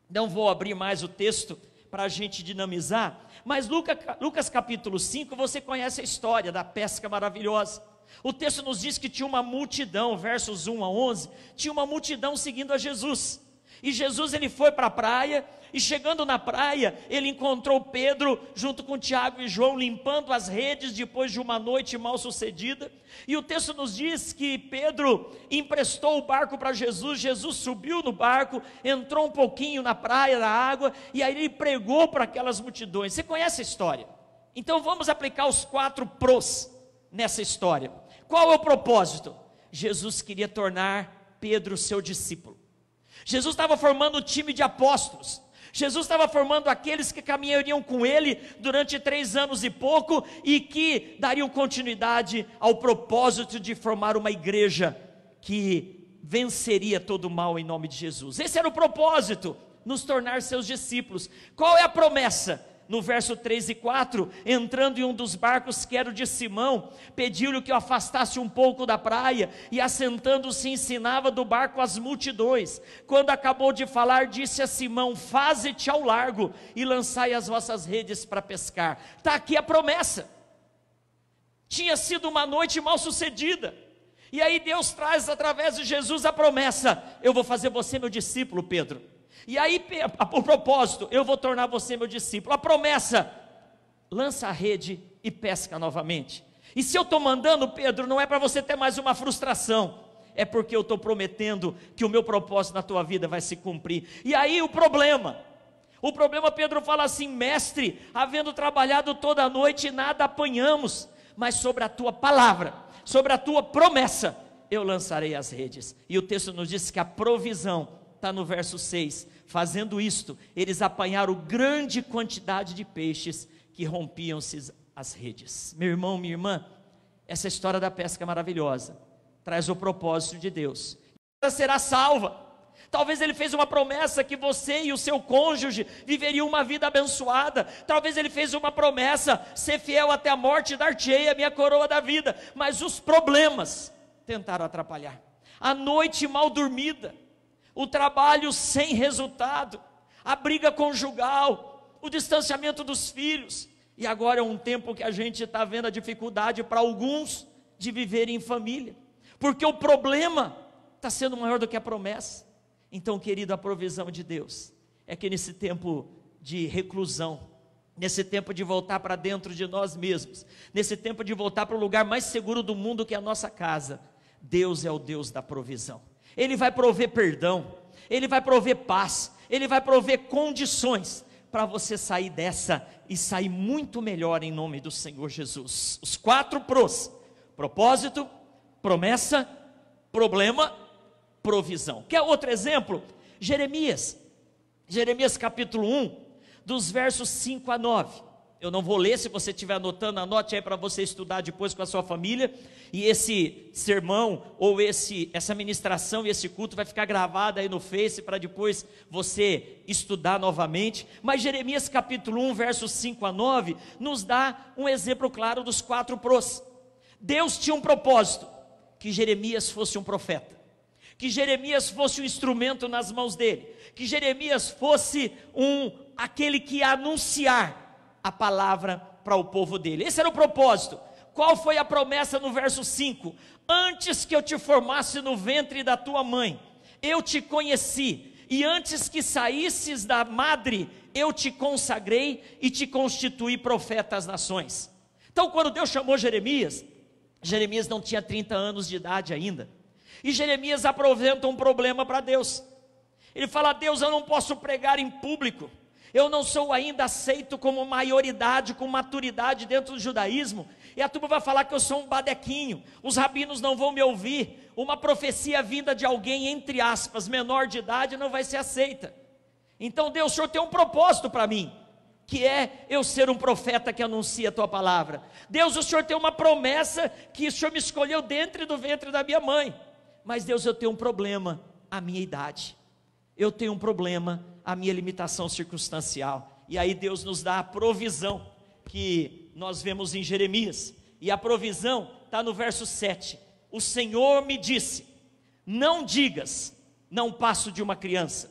não vou abrir mais o texto para a gente dinamizar, mas Lucas capítulo 5, você conhece a história da pesca maravilhosa. O texto nos diz que tinha uma multidão, versos 1 a 11, tinha uma multidão seguindo a Jesus. E Jesus ele foi para a praia, e chegando na praia, ele encontrou Pedro junto com Tiago e João limpando as redes depois de uma noite mal sucedida. E o texto nos diz que Pedro emprestou o barco para Jesus. Jesus subiu no barco, entrou um pouquinho na praia, na água, e aí ele pregou para aquelas multidões. Você conhece a história? Então vamos aplicar os 4 pros nessa história. Qual é o propósito? Jesus queria tornar Pedro seu discípulo. Jesus estava formando um time de apóstolos. Jesus estava formando aqueles que caminhariam com ele durante 3 anos e pouco, e que dariam continuidade ao propósito de formar uma igreja que venceria todo o mal em nome de Jesus. Esse era o propósito, nos tornar seus discípulos. Qual é a promessa? No verso 3 e 4, entrando em um dos barcos que era o de Simão, pediu-lhe que o afastasse um pouco da praia, e assentando-se ensinava do barco as multidões. Quando acabou de falar, disse a Simão: faze-te ao largo e lançai as vossas redes para pescar. Está aqui a promessa. Tinha sido uma noite mal sucedida, e aí Deus traz através de Jesus a promessa: eu vou fazer você meu discípulo, Pedro. E aí, o propósito: eu vou tornar você meu discípulo. A promessa: lança a rede e pesca novamente. E se eu estou mandando, Pedro, não é para você ter mais uma frustração, é porque eu estou prometendo que o meu propósito na tua vida vai se cumprir. E aí o problema, Pedro fala assim: mestre, havendo trabalhado toda a noite, nada apanhamos, mas sobre a tua palavra, sobre a tua promessa, eu lançarei as redes. E o texto nos diz que a provisão está no verso 6, fazendo isto, eles apanharam grande quantidade de peixes, que rompiam-se as redes. Meu irmão, minha irmã, essa história da pesca é maravilhosa, traz o propósito de Deus. Ela será salva. Talvez ele fez uma promessa que você e o seu cônjuge viveriam uma vida abençoada. Talvez ele fez uma promessa: ser fiel até a morte, dar-te-ei a minha coroa da vida. Mas os problemas tentaram atrapalhar. A noite mal dormida, o trabalho sem resultado, a briga conjugal, o distanciamento dos filhos. E agora é um tempo que a gente está vendo a dificuldade para alguns de viver em família, porque o problema está sendo maior do que a promessa. Então, querido, a provisão de Deus é que nesse tempo de reclusão, nesse tempo de voltar para dentro de nós mesmos, nesse tempo de voltar para o lugar mais seguro do mundo, que é a nossa casa, Deus é o Deus da provisão. Ele vai prover perdão, Ele vai prover paz, Ele vai prover condições para você sair dessa e sair muito melhor em nome do Senhor Jesus. Os 4 pros: propósito, promessa, problema, provisão. Quer outro exemplo? Jeremias capítulo 1, dos versos 5 a 9. Eu não vou ler, se você estiver anotando, anote aí para você estudar depois com a sua família. E esse sermão, ou essa ministração e esse culto vai ficar gravado aí no Face, para depois você estudar novamente. Mas Jeremias capítulo 1, versos 5 a 9, nos dá um exemplo claro dos 4 pros. Deus tinha um propósito: que Jeremias fosse um profeta, que Jeremias fosse um instrumento nas mãos dele, que Jeremias fosse aquele que ia anunciar a palavra para o povo dele. Esse era o propósito. Qual foi a promessa no verso 5? Antes que eu te formasse no ventre da tua mãe, eu te conheci, e antes que saísses da madre, eu te consagrei e te constituí profeta às nações. Então, quando Deus chamou Jeremias não tinha 30 anos de idade ainda, e Jeremias apresenta um problema para Deus. Ele fala: Deus, eu não posso pregar em público, eu não sou ainda aceito como maioridade, com maturidade dentro do judaísmo, e a turma vai falar que eu sou um badequinho, os rabinos não vão me ouvir, uma profecia vinda de alguém, entre aspas, menor de idade, não vai ser aceita. Então Deus, o Senhor tem um propósito para mim, que é eu ser um profeta que anuncia a tua palavra. Deus, o Senhor tem uma promessa, que o Senhor me escolheu dentro do ventre da minha mãe. Mas Deus, eu tenho um problema: a minha idade. Eu tenho um problema: a minha limitação circunstancial. E aí Deus nos dá a provisão que nós vemos em Jeremias. E a provisão está no verso 7. O Senhor me disse: não digas, não passo de uma criança,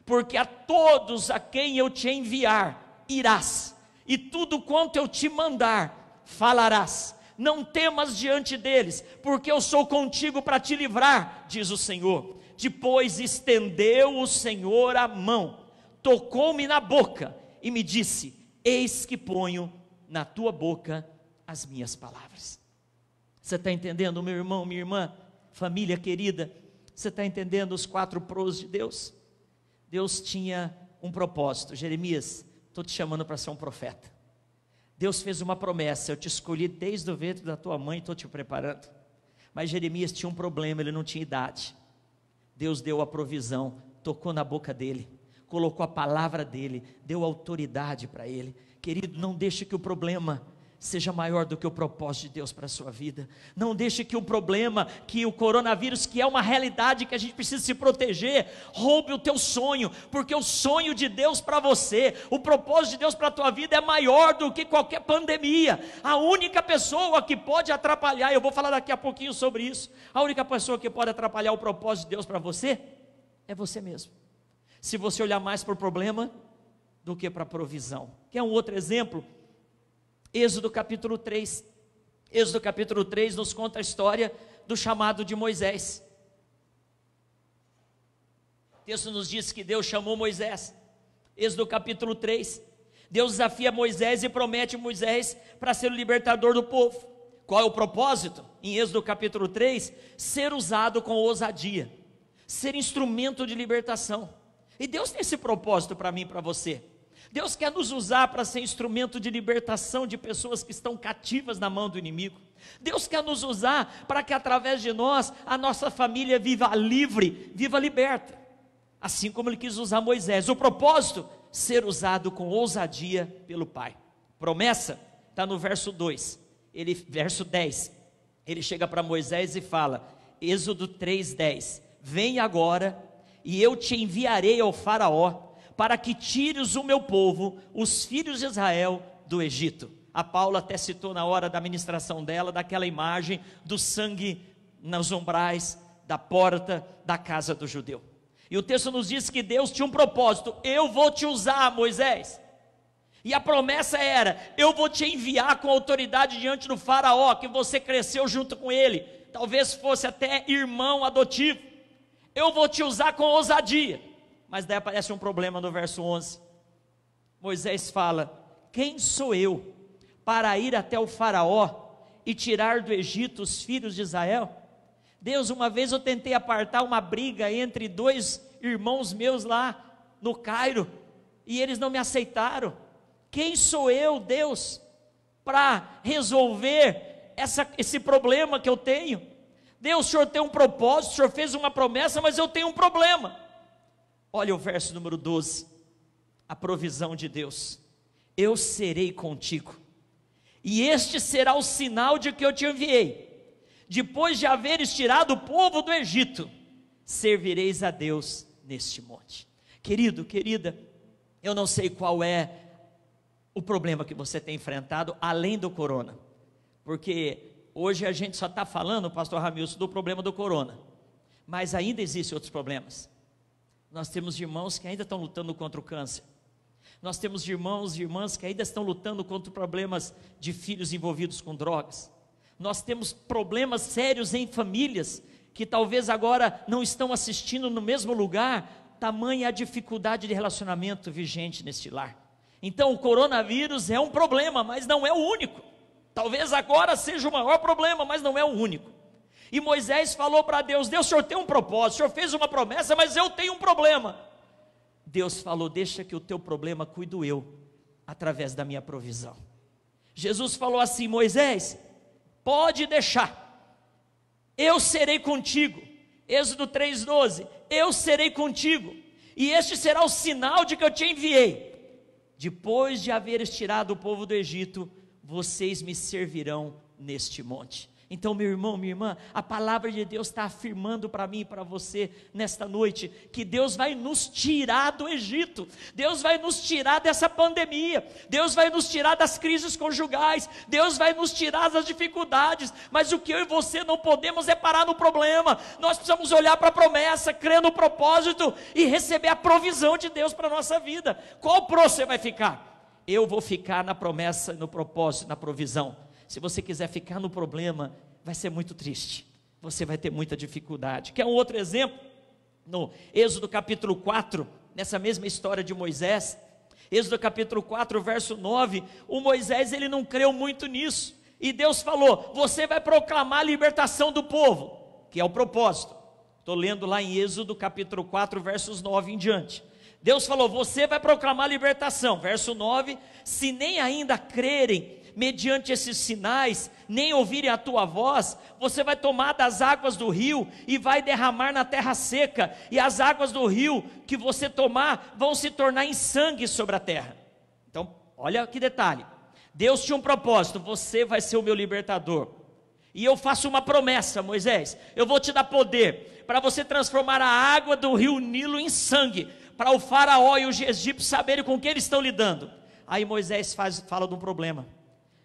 porque a todos a quem eu te enviar irás, e tudo quanto eu te mandar falarás. Não temas diante deles, porque eu sou contigo para te livrar, diz o Senhor. Depois estendeu o Senhor a mão, tocou-me na boca e me disse: eis que ponho na tua boca as minhas palavras. Você está entendendo, meu irmão, minha irmã, família querida? Você está entendendo os 4 pros de Deus? Deus tinha um propósito. Jeremias, estou te chamando para ser um profeta. Deus fez uma promessa: eu te escolhi desde o ventre da tua mãe, estou te preparando. Mas Jeremias tinha um problema, ele não tinha idade. Deus deu a provisão, tocou na boca dele, colocou a palavra dele, deu autoridade para ele. Querido, não deixe que o problema seja maior do que o propósito de Deus para a sua vida. Não deixe que o problema, que o coronavírus, que é uma realidade que a gente precisa se proteger, roube o teu sonho, porque o sonho de Deus para você, o propósito de Deus para a tua vida é maior do que qualquer pandemia. A única pessoa que pode atrapalhar, eu vou falar daqui a pouquinho sobre isso, a única pessoa que pode atrapalhar o propósito de Deus para você, é você mesmo. Se você olhar mais para o problema do que para a provisão. Quer um outro exemplo? Êxodo capítulo 3. Êxodo capítulo 3 nos conta a história do chamado de Moisés. O texto nos diz que Deus chamou Moisés. Êxodo capítulo 3. Deus desafia Moisés e promete Moisés para ser o libertador do povo. Qual é o propósito? Em Êxodo capítulo 3, ser usado com ousadia, ser instrumento de libertação. E Deus tem esse propósito para mim e para você. Deus quer nos usar para ser instrumento de libertação de pessoas que estão cativas na mão do inimigo. Deus quer nos usar para que através de nós, a nossa família viva livre, viva liberta. Assim como Ele quis usar Moisés. O propósito, ser usado com ousadia pelo Pai. Promessa, está no verso 2, verso 10. Ele chega para Moisés e fala, Êxodo 3:10, vem agora e eu te enviarei ao faraó, para que tires o meu povo, os filhos de Israel, do Egito. A Paula até citou na hora da ministração dela, daquela imagem do sangue nos umbrais da porta da casa do judeu. E o texto nos diz que Deus tinha um propósito: eu vou te usar, Moisés. E a promessa era: eu vou te enviar com autoridade diante do faraó, que você cresceu junto com ele, talvez fosse até irmão adotivo. Eu vou te usar com ousadia. Mas daí aparece um problema no verso 11. Moisés fala: quem sou eu para ir até o faraó e tirar do Egito os filhos de Israel? Deus, uma vez eu tentei apartar uma briga entre 2 irmãos meus lá no Cairo, e eles não me aceitaram. Quem sou eu, Deus, para resolver esse problema que eu tenho? Deus, o Senhor tem um propósito, o Senhor fez uma promessa, mas eu tenho um problema. Olha o verso número 12, a provisão de Deus: eu serei contigo, e este será o sinal de que eu te enviei. Depois de haveres tirado o povo do Egito, servireis a Deus neste monte. Querido, querida, eu não sei qual é o problema que você tem enfrentado, além do corona, porque hoje a gente só está falando, pastor Ramilson, do problema do corona, mas ainda existem outros problemas. Nós temos irmãos que ainda estão lutando contra o câncer. Nós temos irmãos e irmãs que ainda estão lutando contra problemas de filhos envolvidos com drogas. Nós temos problemas sérios em famílias que talvez agora não estão assistindo no mesmo lugar, tamanha a dificuldade de relacionamento vigente neste lar. Então o coronavírus é um problema, mas não é o único. Talvez agora seja o maior problema, mas não é o único. E Moisés falou para Deus: Deus, o Senhor tem um propósito, o Senhor fez uma promessa, mas eu tenho um problema. Deus falou: deixa que o teu problema cuido eu, através da minha provisão. Jesus falou assim: Moisés, pode deixar, eu serei contigo. Êxodo 3:12, eu serei contigo, e este será o sinal de que eu te enviei. Depois de haveres tirado o povo do Egito, vocês me servirão neste monte. Então, meu irmão, minha irmã, a palavra de Deus está afirmando para mim e para você nesta noite, que Deus vai nos tirar do Egito, Deus vai nos tirar dessa pandemia, Deus vai nos tirar das crises conjugais, Deus vai nos tirar das dificuldades, mas o que eu e você não podemos é parar no problema. Nós precisamos olhar para a promessa, crer no propósito e receber a provisão de Deus para a nossa vida. Qual pro você vai ficar? Eu vou ficar na promessa, no propósito, na provisão. Se você quiser ficar no problema, vai ser muito triste, você vai ter muita dificuldade. Quer um outro exemplo? no Êxodo capítulo 4, nessa mesma história de Moisés, Êxodo capítulo 4, verso 9, o Moisés ele não creu muito nisso, e Deus falou, você vai proclamar a libertação do povo, que é o propósito. Estou lendo lá em Êxodo capítulo 4, versos 9 em diante. Deus falou, você vai proclamar a libertação, verso 9, se nem ainda crerem, mediante esses sinais, nem ouvirem a tua voz, você vai tomar das águas do rio e vai derramar na terra seca, e as águas do rio que você tomar vão se tornar em sangue sobre a terra. Então, olha que detalhe, Deus tinha um propósito, você vai ser o meu libertador, e eu faço uma promessa, Moisés, eu vou te dar poder, para você transformar a água do rio Nilo em sangue, para o faraó e os egípcios saberem com que eles estão lidando. Aí Moisés fala de um problema.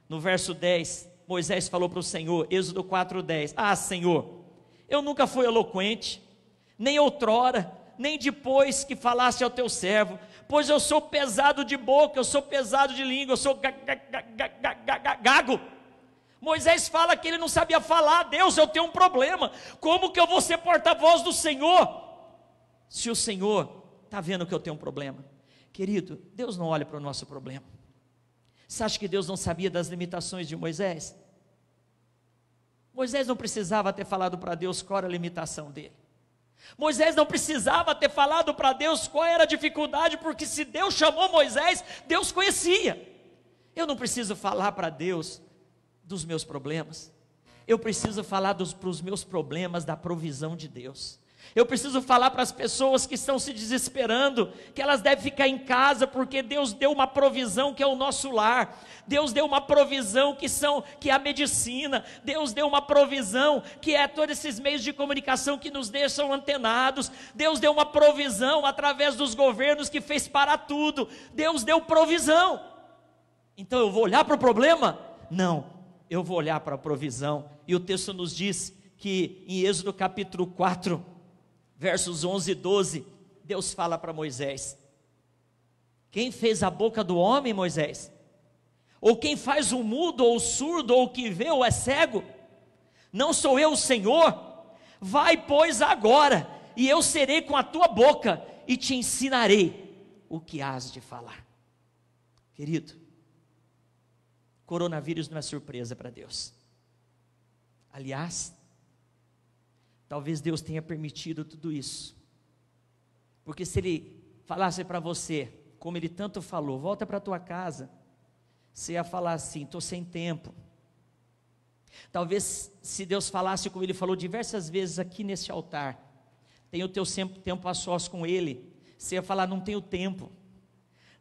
No verso 10, Moisés falou para o Senhor, Êxodo 4:10, Senhor, eu nunca fui eloquente, nem outrora, nem depois que falaste ao teu servo, pois eu sou pesado de boca, eu sou pesado de língua, eu sou gago. Moisés fala que ele não sabia falar, Deus, eu tenho um problema, como que eu vou ser porta-voz do Senhor, se o Senhor está vendo que eu tenho um problema? Querido, Deus não olha para o nosso problema. Você acha que Deus não sabia das limitações de Moisés? Moisés não precisava ter falado para Deus qual era a limitação dele. Moisés não precisava ter falado para Deus qual era a dificuldade, porque se Deus chamou Moisés, Deus conhecia. Eu não preciso falar para Deus dos meus problemas. Eu preciso falar para os meus problemas da provisão de Deus. Eu preciso falar para as pessoas que estão se desesperando, que elas devem ficar em casa, porque Deus deu uma provisão que é o nosso lar, Deus deu uma provisão que é a medicina, Deus deu uma provisão que é todos esses meios de comunicação que nos deixam antenados, Deus deu uma provisão através dos governos que fez parar tudo, Deus deu provisão. Então eu vou olhar para o problema? Não, eu vou olhar para a provisão, e o texto nos diz que em Êxodo capítulo 4, versos 11 e 12, Deus fala para Moisés, quem fez a boca do homem, Moisés? Ou quem faz o mudo, ou o surdo, ou o que vê, ou é cego? Não sou eu o Senhor? Vai, pois, agora, e eu serei com a tua boca, e te ensinarei o que hás de falar. Querido, coronavírus não é surpresa para Deus. Aliás, talvez Deus tenha permitido tudo isso, porque se Ele falasse para você, como Ele tanto falou, volta para a tua casa, você ia falar assim, estou sem tempo. Talvez se Deus falasse como Ele falou diversas vezes aqui nesse altar, tem o teu tempo a sós com Ele, você ia falar, não tenho tempo.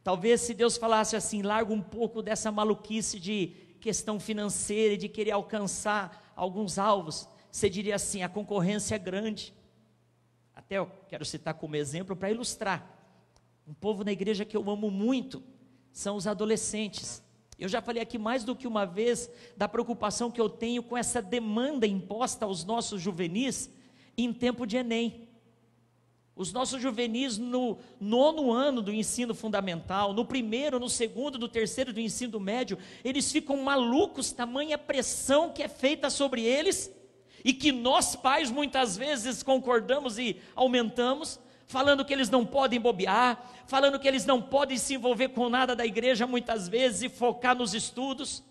Talvez se Deus falasse assim, larga um pouco dessa maluquice de questão financeira e de querer alcançar alguns alvos, você diria assim, a concorrência é grande. Até eu quero citar como exemplo para ilustrar, um povo na igreja que eu amo muito, são os adolescentes. Eu já falei aqui mais do que uma vez, da preocupação que eu tenho com essa demanda imposta aos nossos juvenis, em tempo de Enem. Os nossos juvenis no 9º ano do ensino fundamental, no 1º, no 2º, no 3º do ensino médio, eles ficam malucos, tamanha pressão que é feita sobre eles, e que nós pais muitas vezes concordamos e aumentamos, falando que eles não podem bobear, falando que eles não podem se envolver com nada da igreja muitas vezes e focar nos estudos.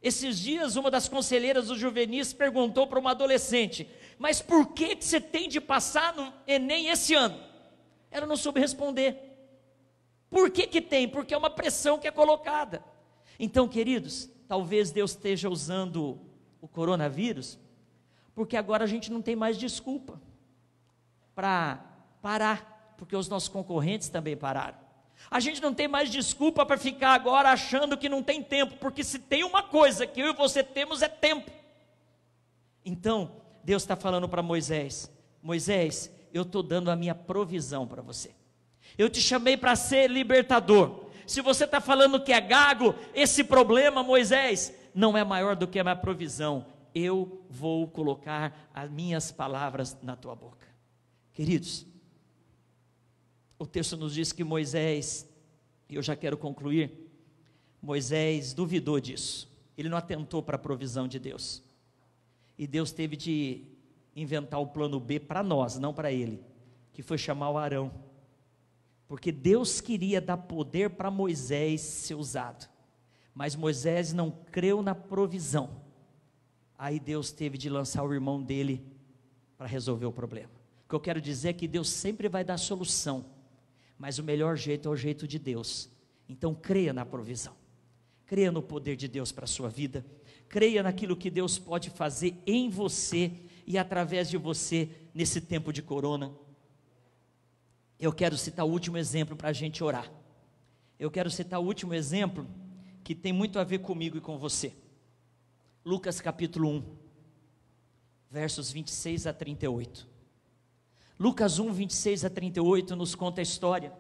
Esses dias uma das conselheiras do juvenis perguntou para uma adolescente, mas por que você tem de passar no Enem esse ano? Ela não soube responder. Por que tem? Porque é uma pressão que é colocada. Então, queridos, talvez Deus esteja usando o coronavírus, porque agora a gente não tem mais desculpa para parar, porque os nossos concorrentes também pararam. A gente não tem mais desculpa para ficar agora achando que não tem tempo, porque se tem uma coisa que eu e você temos é tempo. Então, Deus está falando para Moisés, Moisés, eu estou dando a minha provisão para você. Eu te chamei para ser libertador. Se você está falando que é gago, esse problema, Moisés, não é maior do que a minha provisão. Eu vou colocar as minhas palavras na tua boca. Queridos, o texto nos diz que Moisés, e eu já quero concluir, Moisés duvidou disso, ele não atentou para a provisão de Deus, e Deus teve de inventar o plano B para nós, não para ele, que foi chamar o Arão, porque Deus queria dar poder para Moisés ser usado, mas Moisés não creu na provisão. Aí Deus teve de lançar o irmão dele para resolver o problema. O que eu quero dizer é que Deus sempre vai dar solução, mas o melhor jeito é o jeito de Deus. Então creia na provisão, creia no poder de Deus para a sua vida, creia naquilo que Deus pode fazer em você e através de você nesse tempo de corona. Eu quero citar o último exemplo para a gente orar. Eu quero citar o último exemplo que tem muito a ver comigo e com você. Lucas capítulo 1, versos 26 a 38. Lucas 1, 26 a 38 nos conta a história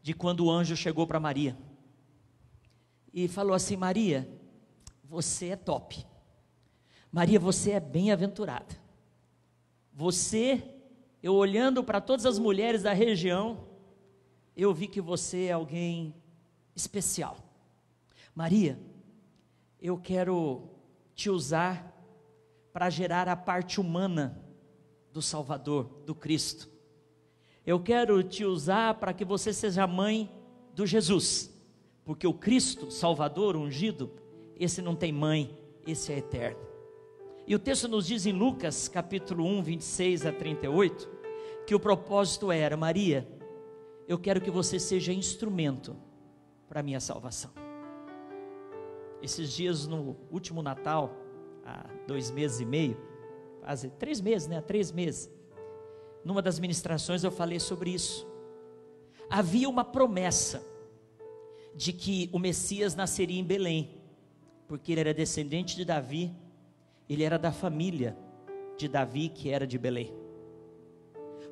de quando o anjo chegou para Maria e falou assim: Maria, você é top. Maria, você é bem-aventurada. Eu olhando para todas as mulheres da região, eu vi que você é alguém especial. Maria, eu quero te usar para gerar a parte humana do Salvador, do Cristo. Eu quero te usar para que você seja mãe do Jesus, porque o Cristo, Salvador, ungido, esse não tem mãe, esse é eterno. E o texto nos diz em Lucas capítulo 1, 26 a 38, que o propósito era: Maria, eu quero que você seja instrumento para a minha salvação. Esses dias, no último Natal, há 2 meses e meio, quase 3 meses, né? 3 meses, numa das ministrações eu falei sobre isso. Havia uma promessa de que o Messias nasceria em Belém, porque ele era descendente de Davi, ele era da família de Davi, que era de Belém.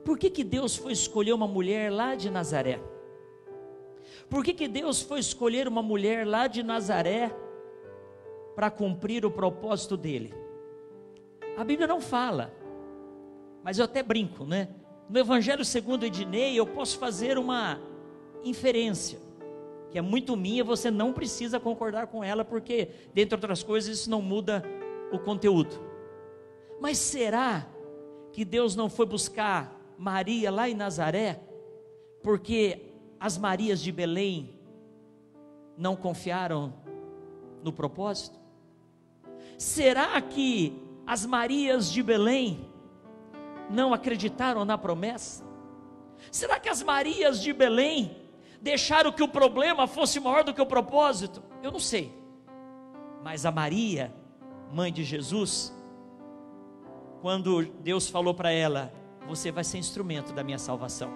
Por que Deus foi escolher uma mulher lá de Nazaré? Por que Deus foi escolher uma mulher lá de Nazaré para cumprir o propósito dele? A Bíblia não fala, mas eu até brinco, né? No Evangelho segundo Ednei, eu posso fazer uma inferência, que é muito minha, você não precisa concordar com ela, porque, dentre outras coisas, isso não muda o conteúdo. Mas será que Deus não foi buscar Maria lá em Nazaré, porque as Marias de Belém não confiaram no propósito? Será que as Marias de Belém não acreditaram na promessa? Será que as Marias de Belém deixaram que o problema fosse maior do que o propósito? Eu não sei, mas a Maria, mãe de Jesus, quando Deus falou para ela: você vai ser instrumento da minha salvação,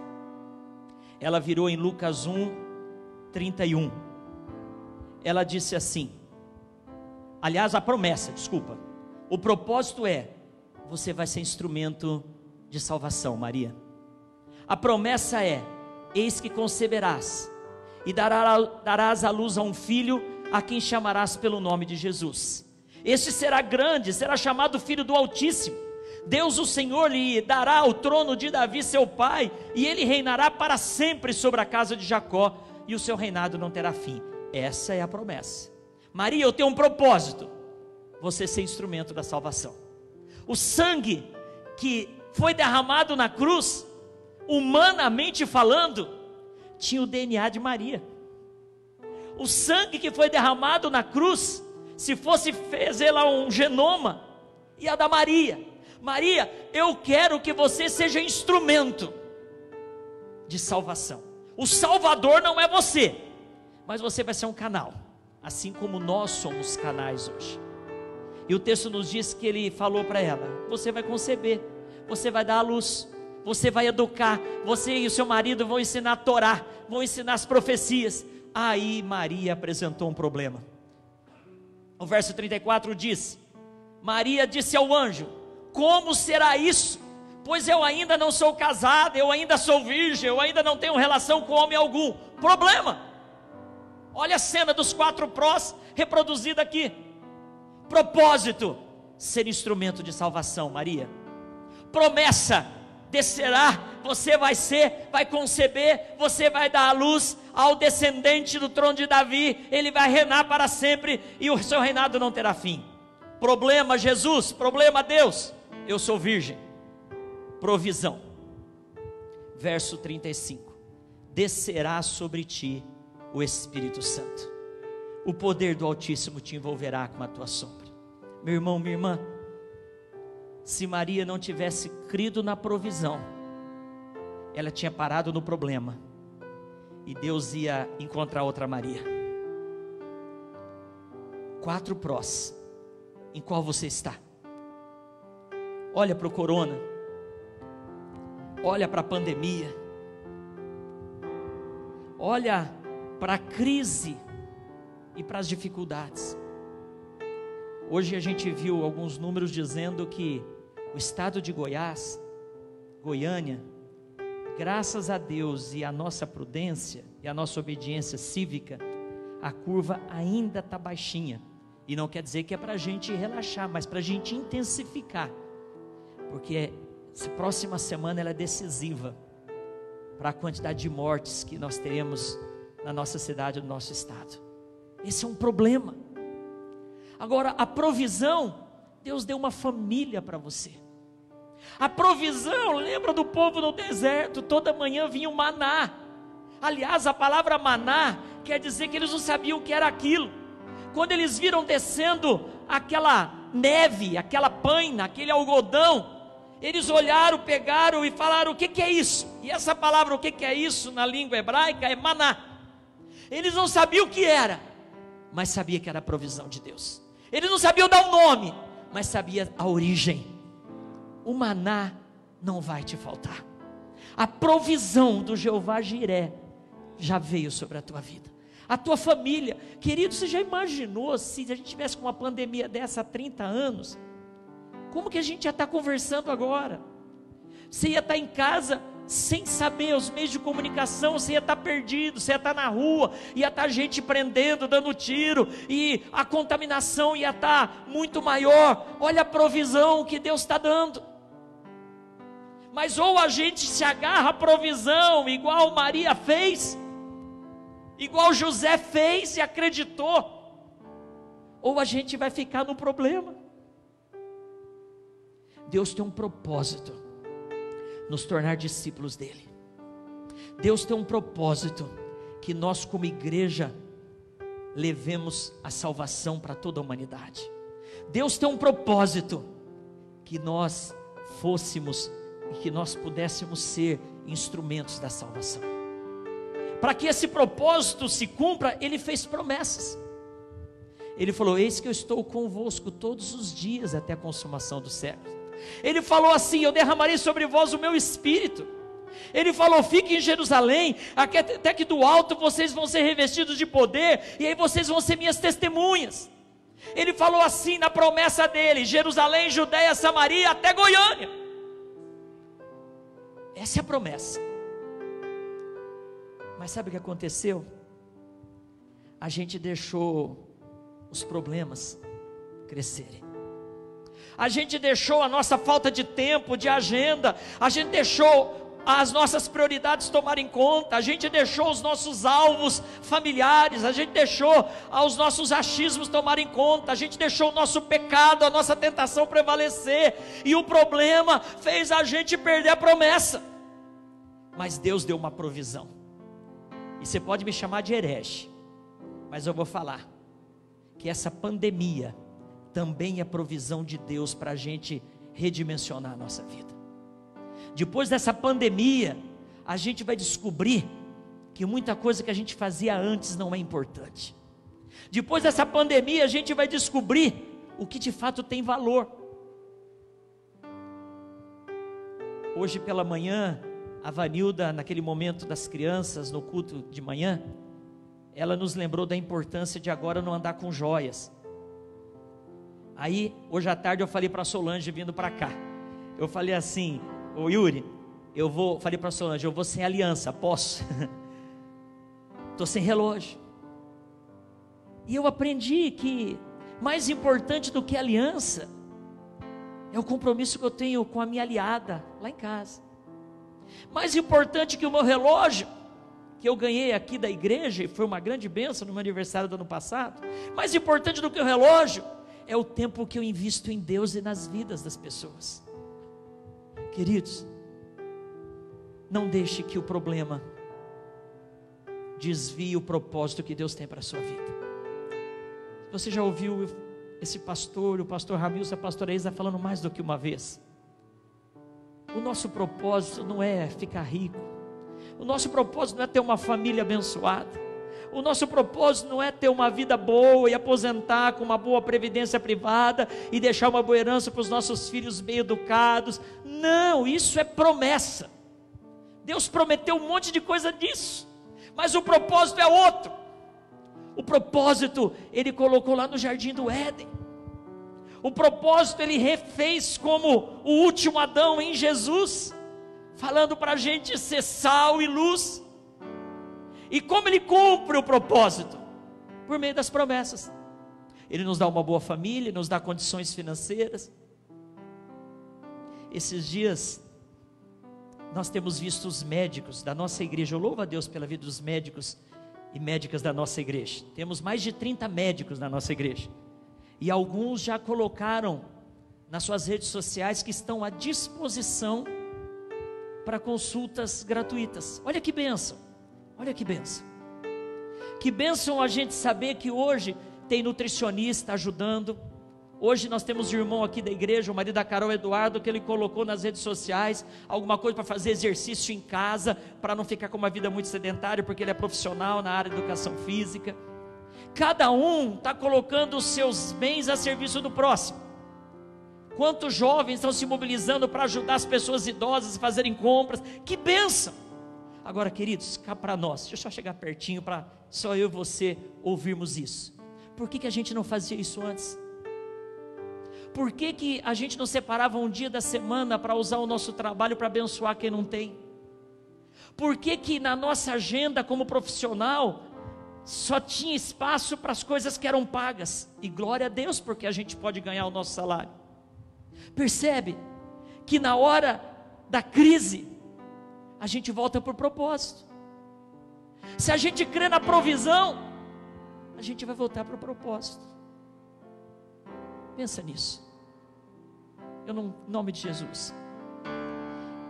ela virou em Lucas 1, 31, ela disse assim, aliás a promessa, desculpa, o propósito é: você vai ser instrumento de salvação, Maria. A promessa é: eis que conceberás e darás à luz a um filho, a quem chamarás pelo nome de Jesus. Este será grande, será chamado Filho do Altíssimo. Deus o Senhor lhe dará o trono de Davi seu pai, e ele reinará para sempre sobre a casa de Jacó, e o seu reinado não terá fim. Essa é a promessa. Maria, eu tenho um propósito: você ser instrumento da salvação. O sangue que foi derramado na cruz, humanamente falando, tinha o DNA de Maria. O sangue que foi derramado na cruz, se fosse fazer lá um genoma, ia da Maria. Maria, eu quero que você seja instrumento de salvação. O Salvador não é você, mas você vai ser um canal, assim como nós somos canais hoje. E o texto nos diz que ele falou para ela: você vai conceber, você vai dar à luz, você vai educar, você e o seu marido vão ensinar a Torá, vão ensinar as profecias. Aí Maria apresentou um problema. O verso 34 diz: Maria disse ao anjo: como será isso? Pois eu ainda não sou casada, eu ainda sou virgem, eu ainda não tenho relação com homem algum. Problema. Olha a cena dos 4 prós reproduzida aqui. Propósito: ser instrumento de salvação, Maria. Promessa: descerá, você vai conceber, você vai dar à luz ao descendente do trono de Davi, ele vai reinar para sempre e o seu reinado não terá fim. Problema: Jesus. Problema: Deus, eu sou virgem. Provisão: verso 35: descerá sobre ti o Espírito Santo, o poder do Altíssimo te envolverá com a tua sombra. Meu irmão, minha irmã, se Maria não tivesse crido na provisão, ela tinha parado no problema, e Deus ia encontrar outra Maria. 4 prós. Em qual você está? Olha para o corona, olha para a pandemia, olha para a crise e para as dificuldades. Hoje a gente viu alguns números dizendo que o estado de Goiás, Goiânia, graças a Deus e a nossa prudência e a nossa obediência cívica, a curva ainda está baixinha. E não quer dizer que é para a gente relaxar, mas para a gente intensificar, porque essa próxima semana ela é decisiva para a quantidade de mortes que nós teremos na nossa cidade, no nosso estado. Esse é um problema. Agora, a provisão, Deus deu uma família para você. A provisão, lembra do povo no deserto, toda manhã vinha o maná. Aliás, a palavra maná quer dizer que eles não sabiam o que era aquilo. Quando eles viram descendo aquela neve, aquela paina, aquele algodão, eles olharam, pegaram e falaram: o que é isso? E essa palavra, o que é isso, na língua hebraica é maná. Eles não sabiam o que era, mas sabia que era a provisão de Deus. Eles não sabiam dar o nome, mas sabia a origem. O maná não vai te faltar. A provisão do Jeová Jiré já veio sobre a tua vida, a tua família. Querido, você já imaginou se a gente tivesse com uma pandemia dessa há 30 anos? Como que a gente ia estar conversando agora? Você ia estar em casa sem saber os meios de comunicação, você ia estar perdido, você ia estar na rua, ia estar gente prendendo, dando tiro, e a contaminação ia estar muito maior. Olha a provisão que Deus está dando. Mas ou a gente se agarra à provisão, igual Maria fez, igual José fez e acreditou, ou a gente vai ficar no problema. Deus tem um propósito, nos tornar discípulos dele. Deus tem um propósito, que nós como igreja levemos a salvação para toda a humanidade. Deus tem um propósito, que nós fôssemos e que nós pudéssemos ser instrumentos da salvação. Para que esse propósito se cumpra, ele fez promessas. Ele falou: eis que eu estou convosco todos os dias até a consumação dos séculos. Ele falou assim: eu derramarei sobre vós o meu espírito. Ele falou: fique em Jerusalém, até que do alto vocês vão ser revestidos de poder, e aí vocês vão ser minhas testemunhas. Ele falou assim na promessa dele: Jerusalém, Judeia, Samaria, até Goiânia. Essa é a promessa. Mas sabe o que aconteceu? A gente deixou os problemas crescerem. A gente deixou a nossa falta de tempo, de agenda. A gente deixou as nossas prioridades tomarem conta. A gente deixou os nossos alvos familiares. A gente deixou os nossos achismos tomarem conta. A gente deixou o nosso pecado, a nossa tentação prevalecer. E o problema fez a gente perder a promessa. Mas Deus deu uma provisão. E você pode me chamar de herege, mas eu vou falar que essa pandemia também é provisão de Deus para a gente redimensionar a nossa vida. Depois dessa pandemia, a gente vai descobrir que muita coisa que a gente fazia antes não é importante. Depois dessa pandemia, a gente vai descobrir o que de fato tem valor. Hoje pela manhã, a Vanilda, naquele momento das crianças, no culto de manhã, ela nos lembrou da importância de agora não andar com joias. Aí, hoje à tarde eu falei para a Solange vindo para cá, eu falei assim: ô Yuri, falei para a Solange, eu vou sem aliança, posso? Estou sem relógio. E eu aprendi que mais importante do que a aliança é o compromisso que eu tenho com a minha aliada lá em casa. Mais importante que o meu relógio, que eu ganhei aqui da igreja, e foi uma grande bênção no meu aniversário do ano passado, mais importante do que o relógio, é o tempo que eu invisto em Deus e nas vidas das pessoas. Queridos, Não deixe que o problema desvie o propósito que Deus tem para a sua vida. Você já ouviu esse pastor, o pastor Ramilson, a pastora Isa falando mais do que uma vez? O nosso propósito não é ficar rico. O nosso propósito não é ter uma família abençoada. O nosso propósito não é ter uma vida boa e aposentar com uma boa previdência privada e deixar uma boa herança para os nossos filhos bem educados. Não, isso é promessa. Deus prometeu um monte de coisa disso, mas o propósito é outro. O propósito Ele colocou lá no jardim do Éden. O propósito Ele refez como o último Adão em Jesus, falando para a gente ser sal e luz. E como Ele cumpre o propósito? Por meio das promessas. Ele nos dá uma boa família, nos dá condições financeiras. Esses dias nós temos visto os médicos da nossa igreja. Eu louvo a Deus pela vida dos médicos e médicas da nossa igreja. Temos mais de 30 médicos na nossa igreja. E alguns já colocaram nas suas redes sociais que estão à disposição para consultas gratuitas. Olha que bênção. Olha que bênção. Que bênção a gente saber que hoje tem nutricionista ajudando. Hoje nós temos um irmão aqui da igreja, o marido da Carol, Eduardo, que ele colocou nas redes sociais alguma coisa para fazer exercício em casa, para não ficar com uma vida muito sedentária, porque ele é profissional na área de educação física. Cada um está colocando os seus bens a serviço do próximo. Quantos jovens estão se mobilizando para ajudar as pessoas idosas a fazerem compras? Que bênção! Agora, queridos, cá para nós, deixa eu só chegar pertinho para só eu e você ouvirmos isso. Por que a gente não fazia isso antes? Por que a gente não separava um dia da semana para usar o nosso trabalho para abençoar quem não tem? Por que na nossa agenda como profissional só tinha espaço para as coisas que eram pagas? E glória a Deus, porque a gente pode ganhar o nosso salário. Percebe que na hora da crise a gente volta por propósito. Se a gente crê na provisão, a gente vai voltar para o propósito. Pensa nisso. Em nome de Jesus.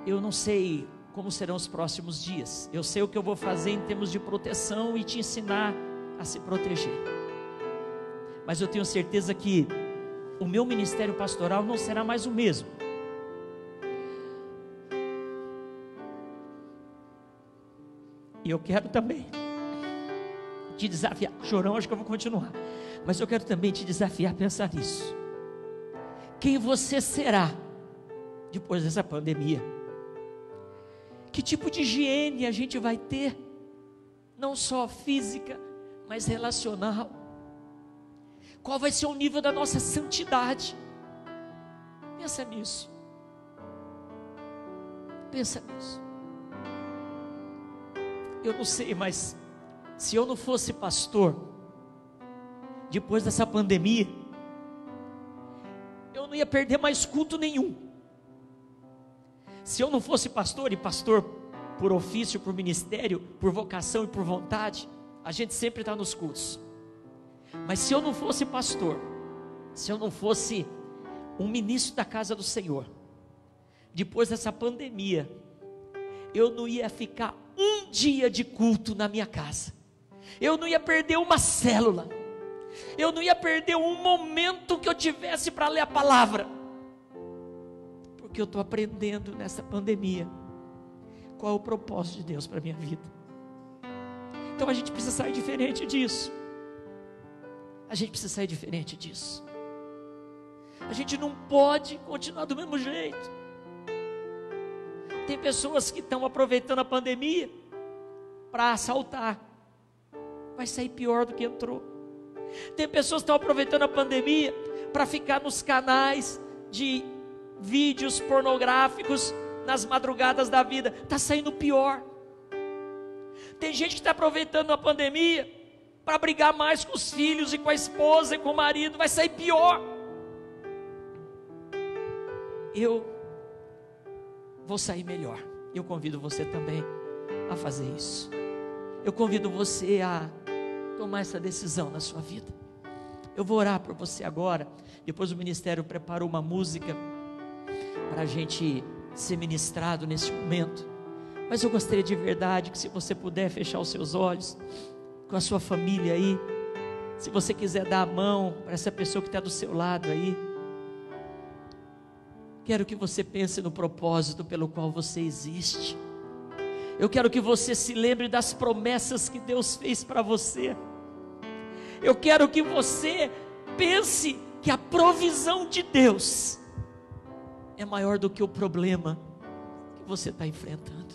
Eu não sei como serão os próximos dias. Eu sei o que eu vou fazer em termos de proteção e te ensinar a se proteger. Mas eu tenho certeza que o meu ministério pastoral não será mais o mesmo. E eu quero também te desafiar. Chorão, acho que eu vou continuar. Mas eu quero também te desafiar a pensar nisso. Quem você será depois dessa pandemia? Que tipo de higiene a gente vai ter? Não só física, mas relacional. Qual vai ser o nível da nossa santidade? Pensa nisso. Pensa nisso. Eu não sei, mas se eu não fosse pastor, depois dessa pandemia, eu não ia perder mais culto nenhum. Se eu não fosse pastor, e pastor por ofício, por ministério, por vocação e por vontade, a gente sempre está nos cultos. Mas se eu não fosse pastor, se eu não fosse um ministro da casa do Senhor, depois dessa pandemia, eu não ia ficar um dia de culto na minha casa. Eu não ia perder uma célula. Eu não ia perder um momento que eu tivesse para ler a palavra. Porque eu estou aprendendo nessa pandemia qual é o propósito de Deus para a minha vida. Então a gente precisa sair diferente disso. A gente precisa sair diferente disso. A gente não pode continuar do mesmo jeito. Tem pessoas que estão aproveitando a pandemia para assaltar. Vai sair pior do que entrou. Tem pessoas que estão aproveitando a pandemia para ficar nos canais de vídeos pornográficos nas madrugadas da vida. Está saindo pior. Tem gente que está aproveitando a pandemia para brigar mais com os filhos e com a esposa e com o marido. Vai sair pior. Eu vou sair melhor. Eu convido você também a fazer isso. Eu convido você a tomar essa decisão na sua vida. Eu vou orar por você agora. Depois o ministério preparou uma música para a gente ser ministrado nesse momento. Mas eu gostaria de verdade que, se você puder fechar os seus olhos, com a sua família aí, se você quiser dar a mão para essa pessoa que está do seu lado aí, quero que você pense no propósito pelo qual você existe. Eu quero que você se lembre das promessas que Deus fez para você. Eu quero que você pense que a provisão de Deus é maior do que o problema que você está enfrentando.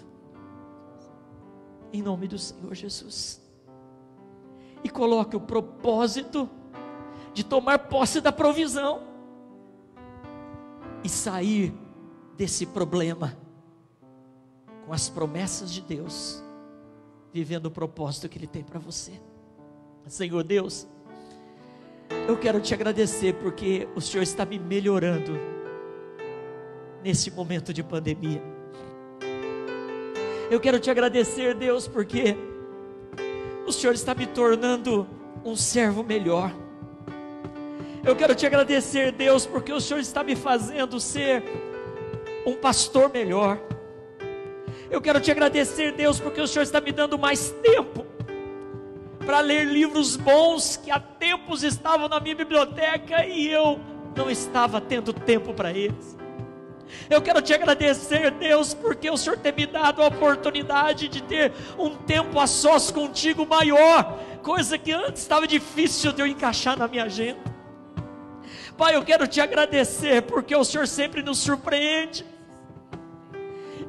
Em nome do Senhor Jesus. E coloque o propósito de tomar posse da provisão e sair desse problema com as promessas de Deus, vivendo o propósito que Ele tem para você. Senhor Deus, eu quero te agradecer porque o Senhor está me melhorando nesse momento de pandemia. Eu quero te agradecer, Deus, porque o Senhor está me tornando um servo melhor. Eu quero te agradecer, Deus, porque o Senhor está me fazendo ser um pastor melhor. Eu quero te agradecer, Deus, porque o Senhor está me dando mais tempo para ler livros bons que há tempos estavam na minha biblioteca e eu não estava tendo tempo para eles. Eu quero te agradecer, Deus, porque o Senhor tem me dado a oportunidade de ter um tempo a sós contigo maior, coisa que antes estava difícil de eu encaixar na minha agenda. Pai, eu quero te agradecer porque o Senhor sempre nos surpreende.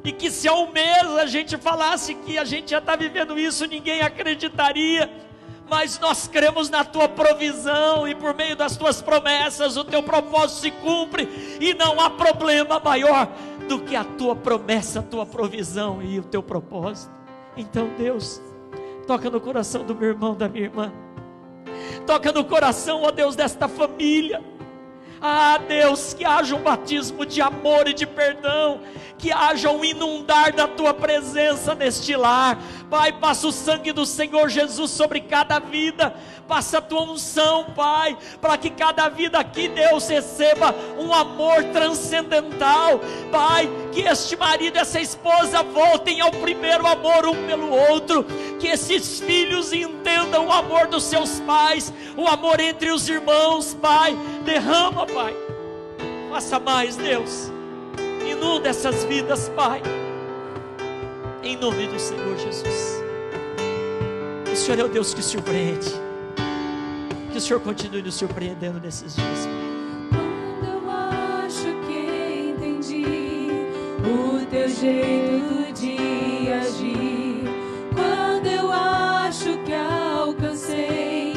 E que se há um mês a gente falasse que a gente já está vivendo isso, ninguém acreditaria. Mas nós cremos na tua provisão, e por meio das tuas promessas o teu propósito se cumpre, e não há problema maior do que a tua promessa, a tua provisão e o teu propósito. Então, Deus, toca no coração do meu irmão, da minha irmã, toca no coração, ó Deus, desta família. Ah, Deus, que haja um batismo de amor e de perdão, que haja um inundar da tua presença neste lar. Pai, passa o sangue do Senhor Jesus sobre cada vida, passa a tua unção, Pai, para que cada vida aqui, Deus, receba um amor transcendental. Pai, que este marido e essa esposa voltem ao primeiro amor um pelo outro, que esses filhos entendam o amor dos seus pais, o amor entre os irmãos. Pai, derrama, Pai, faça mais, Deus, inunda essas vidas, Pai, em nome do Senhor Jesus. O Senhor é o Deus que surpreende, que o Senhor continue nos surpreendendo nesses dias, Pai. Quando eu acho que entendi o teu jeito de agir, quando eu acho que alcancei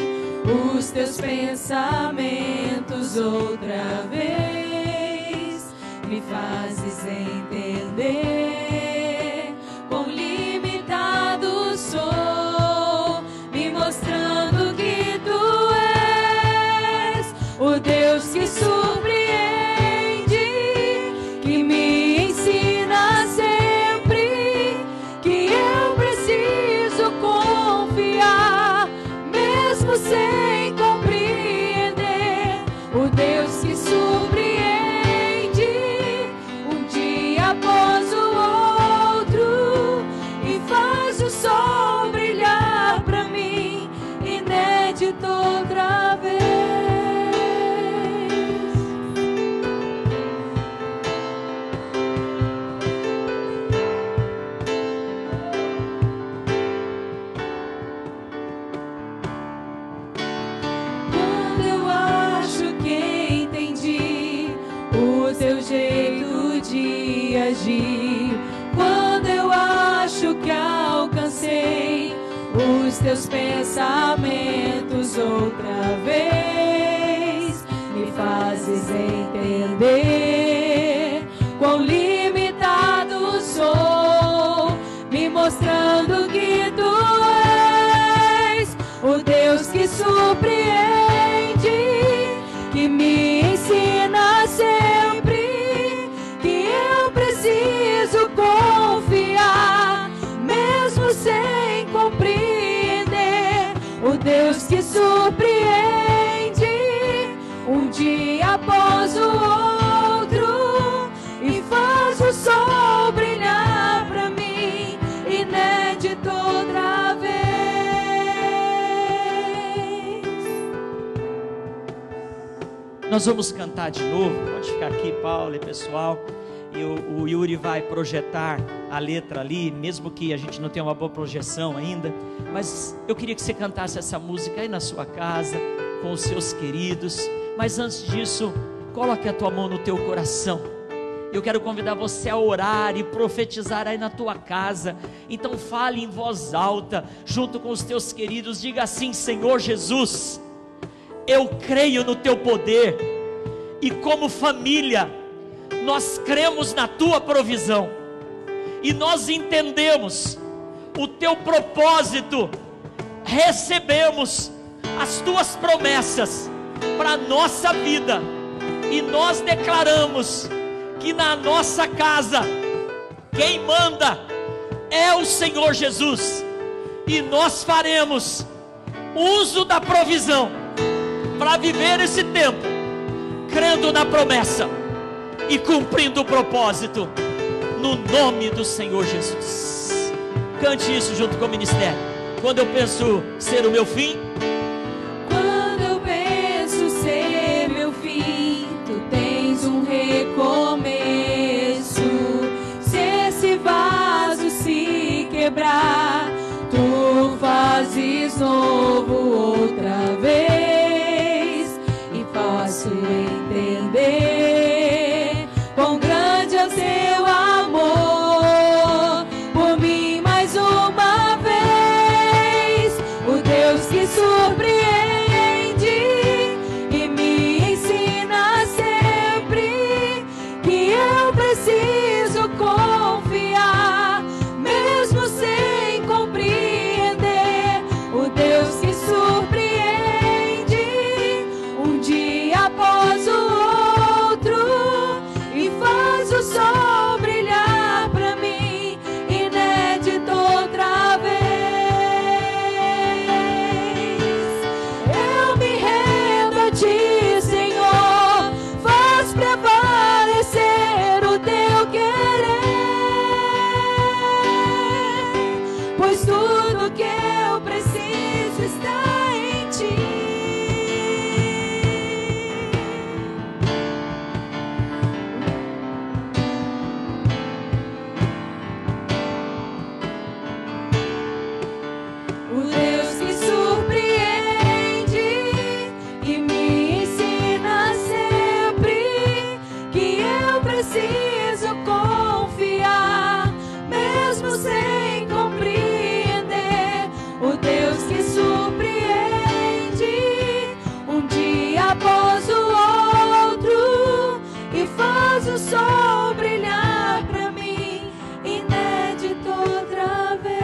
os teus pensamentos outra vez, me fazes entender quão limitado sou, me mostrando que tu és o Deus que surpreende, que me ensina sempre que eu preciso confiar, mesmo sem compreender. O Deus que surpreende, um dia após o outro, e faz o sol brilhar pra mim, inédito outra vez. Quando eu acho que entendi o teu jeito de agir, quando eu acho que alcancei os teus pensamentos outra vez, me fazes entender quão limitado sou, me mostrando que tu és o Deus que surpreende, que me ensina sempre que eu preciso confiar, mesmo sem compreender. O Deus que surpreende, um dia após o outro, e faz o sol brilhar pra mim, Nós vamos cantar de novo. Pode ficar aqui, Paulo e pessoal. O Yuri vai projetar a letra ali, mesmo que a gente não tenha uma boa projeção ainda. Mas eu queria que você cantasse essa música aí na sua casa, com os seus queridos. Mas antes disso, coloque a tua mão no teu coração. Eu quero convidar você a orar e profetizar aí na tua casa. Então fale em voz alta, junto com os teus queridos. Diga assim: Senhor Jesus, eu creio no teu poder. E como família, nós cremos na tua provisão. E nós entendemos o teu propósito. Recebemos as tuas promessas para a nossa vida. E nós declaramos que na nossa casa, quem manda é o Senhor Jesus. E nós faremos uso da provisão para viver esse tempo, crendo na promessa e cumprindo o propósito, no nome do Senhor Jesus. Cante isso junto com o ministério. Quando eu penso ser o meu fim, quando eu penso ser meu fim, tu tens um recomeço. Se esse vaso se quebrar, tu fazes novo outra vez, e faço entender quão grande é o teu amor por mim mais uma vez. O Deus que surpreende e me ensina sempre que eu preciso confiar, mesmo sem compreender. O Deus que surpreende um dia após o outro e faz o sol brilhar pra mim, inédito outra vez. Eu me rendo a ti, Senhor, faz prevalecer o teu querer, pois tudo que eu preciso está em ti. O Deus que surpreende e me ensina sempre que eu preciso confiar, mesmo sem compreender. O Deus que surpreende um dia após o outro e faz o sol brilhar pra mim, inédito outra vez.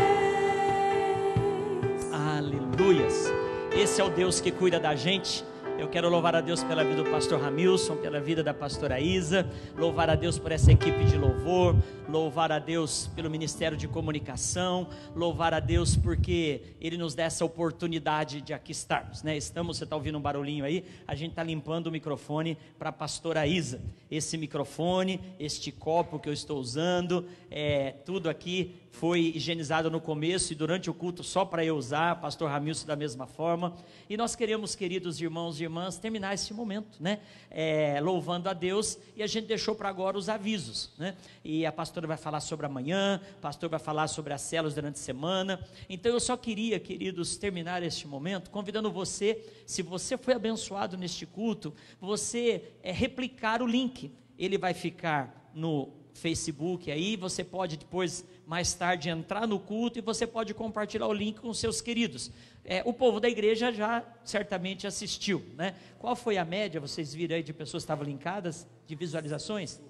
aleluias. Esse é o Deus que cuida da gente. Eu quero louvar a Deus pela vida do pastor Ramilson, pela vida da pastora Isa, louvar a Deus por essa equipe de louvor, louvar a Deus pelo ministério de comunicação, louvar a Deus porque Ele nos dá essa oportunidade de aqui estarmos, né? Você está ouvindo um barulhinho aí? A gente está limpando o microfone para a pastora Isa. Esse microfone, este copo que eu estou usando, tudo aqui foi higienizado no começo e durante o culto só para eu usar, pastor Ramilson da mesma forma. E nós queremos, queridos irmãos e irmãs, terminar esse momento, né? Louvando a Deus, e a gente deixou para agora os avisos, né? E a pastora vai falar sobre amanhã, o pastor vai falar sobre as células durante a semana. Então eu só queria, queridos, terminar este momento convidando você, se você foi abençoado neste culto, você replicar o link. Ele vai ficar no Facebook aí, você pode depois, mais tarde, entrar no culto e você pode compartilhar o link com seus queridos. O povo da igreja já certamente assistiu, né? Qual foi a média, vocês viram aí, de pessoas que estavam linkadas, de visualizações?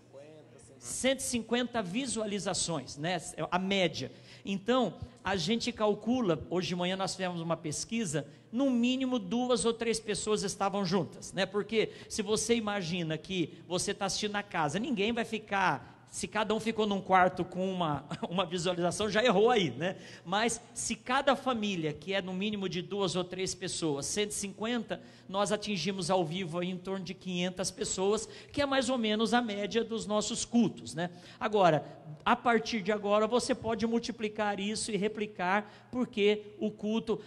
150 visualizações, né? A média. Então, a gente calcula, hoje de manhã nós fizemos uma pesquisa, no mínimo 2 ou 3 pessoas estavam juntas, né? Porque se você imagina que você está assistindo na casa, ninguém vai ficar se cada um ficou num quarto com uma visualização, já errou aí, né? Mas se cada família, que é no mínimo de 2 ou 3 pessoas, 150, nós atingimos ao vivo aí em torno de 500 pessoas, que é mais ou menos a média dos nossos cultos, né? Agora, a partir de agora, você pode multiplicar isso e replicar, porque o culto,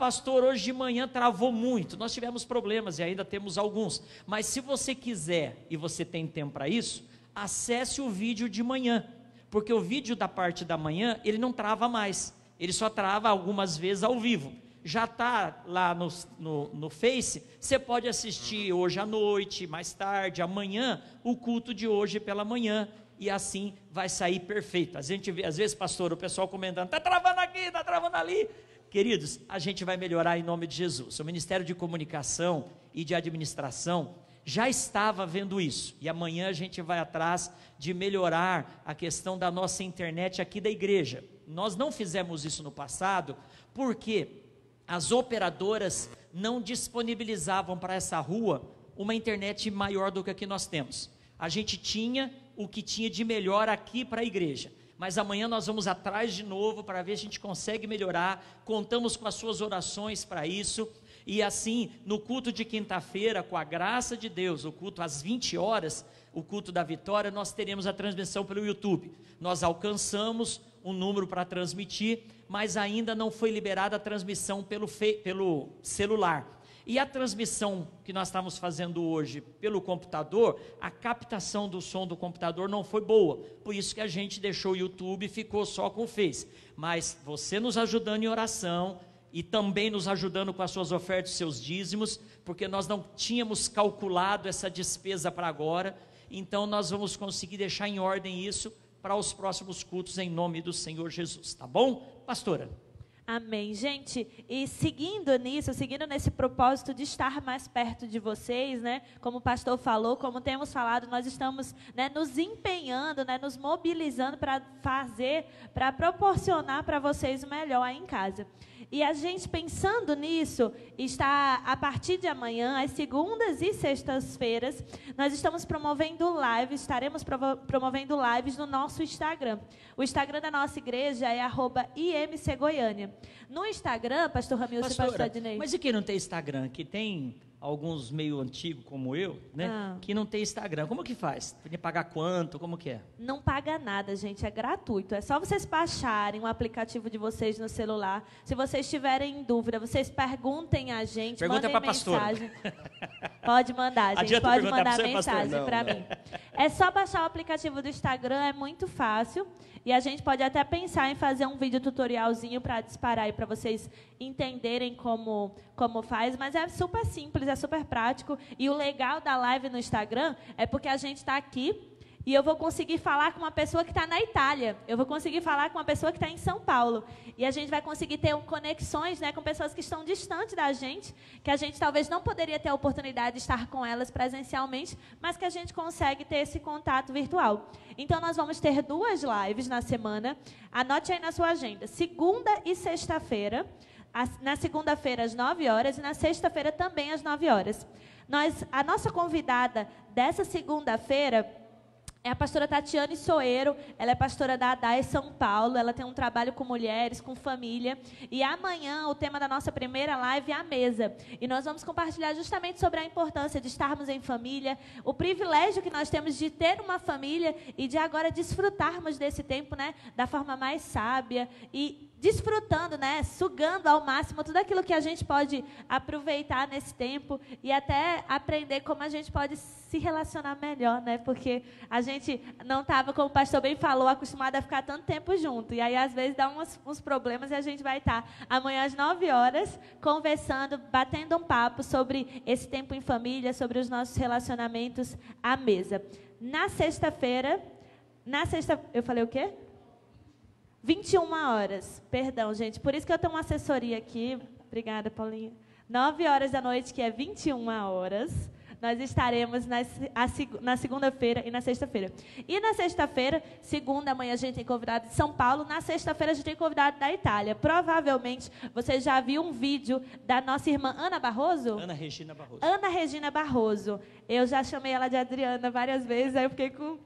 pastor, hoje de manhã travou muito, nós tivemos problemas e ainda temos alguns, mas se você quiser e você tem tempo para isso, acesse o vídeo de manhã, porque o vídeo da parte da manhã, ele não trava mais, ele só trava algumas vezes ao vivo. Já está lá no Face, você pode assistir hoje à noite, mais tarde, amanhã, o culto de hoje pela manhã, e assim vai sair perfeito. A gente vê, às vezes, pastor, o pessoal comentando, está travando aqui, está travando ali. Queridos, a gente vai melhorar em nome de Jesus. O Ministério de Comunicação e de Administração já estava vendo isso, e amanhã a gente vai atrás de melhorar a questão da nossa internet aqui da igreja. Nós não fizemos isso no passado, porque as operadoras não disponibilizavam para essa rua uma internet maior do que a que nós temos. A gente tinha o que tinha de melhor aqui para a igreja, mas amanhã nós vamos atrás de novo para ver se a gente consegue melhorar. Contamos com as suas orações para isso. E assim, no culto de quinta-feira, com a graça de Deus, o culto às 20 horas, o culto da vitória, nós teremos a transmissão pelo YouTube. Nós alcançamos um número para transmitir, mas ainda não foi liberada a transmissão pelo celular. E a transmissão que nós estamos fazendo hoje pelo computador, a captação do som do computador não foi boa, por isso que a gente deixou o YouTube e ficou só com o Face. Mas você nos ajudando em oração, e também nos ajudando com as suas ofertas e seus dízimos, porque nós não tínhamos calculado essa despesa para agora, então nós vamos conseguir deixar em ordem isso para os próximos cultos, em nome do Senhor Jesus, tá bom, pastora? Amém, gente, e seguindo nesse propósito de estar mais perto de vocês, né, como o pastor falou, como temos falado, nós estamos, né, nos empenhando, né, nos mobilizando para proporcionar para vocês o melhor aí em casa. E a gente, pensando nisso, está a partir de amanhã, às segundas e sextas-feiras, nós estamos estaremos promovendo lives no nosso Instagram. O Instagram da nossa igreja é @IMCGoiânia. No Instagram, pastor Ramilson e pastor Adnei. Mas e quem não tem Instagram? Que tem alguns meio antigos como eu, né? Que não tem Instagram. Como que faz? Tem que pagar quanto? Como que é? Não paga nada, gente. É gratuito. É só vocês baixarem o aplicativo de vocês no celular. Se vocês tiverem em dúvida, vocês perguntem a gente. Pergunta para a pastora. Pode mandar, gente. Adianta pode mandar você, mensagem para mim. É só baixar o aplicativo do Instagram. É muito fácil. E a gente pode até pensar em fazer um vídeo tutorialzinho para disparar aí para vocês entenderem como faz, mas é super simples, é super prático. E o legal da live no Instagram é porque a gente está aqui e eu vou conseguir falar com uma pessoa que está na Itália, eu vou conseguir falar com uma pessoa que está em São Paulo, e a gente vai conseguir ter conexões, né, com pessoas que estão distantes da gente, que a gente talvez não poderia ter a oportunidade de estar com elas presencialmente, mas que a gente consegue ter esse contato virtual. Então, nós vamos ter 2 lives na semana, anote aí na sua agenda, segunda e sexta-feira. Na segunda-feira às 9 horas e na sexta-feira também às 9 horas. A nossa convidada dessa segunda-feira é a pastora Tatiane Soeiro. Ela é pastora da ADAE São Paulo. Ela tem um trabalho com mulheres, com família. E amanhã o tema da nossa primeira live é a mesa. E nós vamos compartilhar justamente sobre a importância de estarmos em família, o privilégio que nós temos de ter uma família e de agora desfrutarmos desse tempo, né, da forma mais sábia e desfrutando, né, sugando ao máximo tudo aquilo que a gente pode aproveitar nesse tempo e até aprender como a gente pode se relacionar melhor, né, porque a gente não estava, como o pastor bem falou, acostumado a ficar tanto tempo junto, e aí às vezes dá uns problemas e a gente vai estar amanhã às 9 horas conversando, batendo um papo sobre esse tempo em família, sobre os nossos relacionamentos à mesa. Na sexta-feira, eu falei o quê? 21 horas, perdão, gente, por isso que eu tenho uma assessoria aqui, obrigada, Paulinha, 9 horas da noite, que é 21 horas, nós estaremos na segunda-feira e na sexta-feira. E na sexta-feira, segunda, amanhã a gente tem convidado de São Paulo, na sexta-feira a gente tem convidado da Itália. Provavelmente, você já viu um vídeo da nossa irmã Ana Barroso? Ana Regina Barroso. Ana Regina Barroso. Eu já chamei ela de Adriana várias vezes, aí eu fiquei com...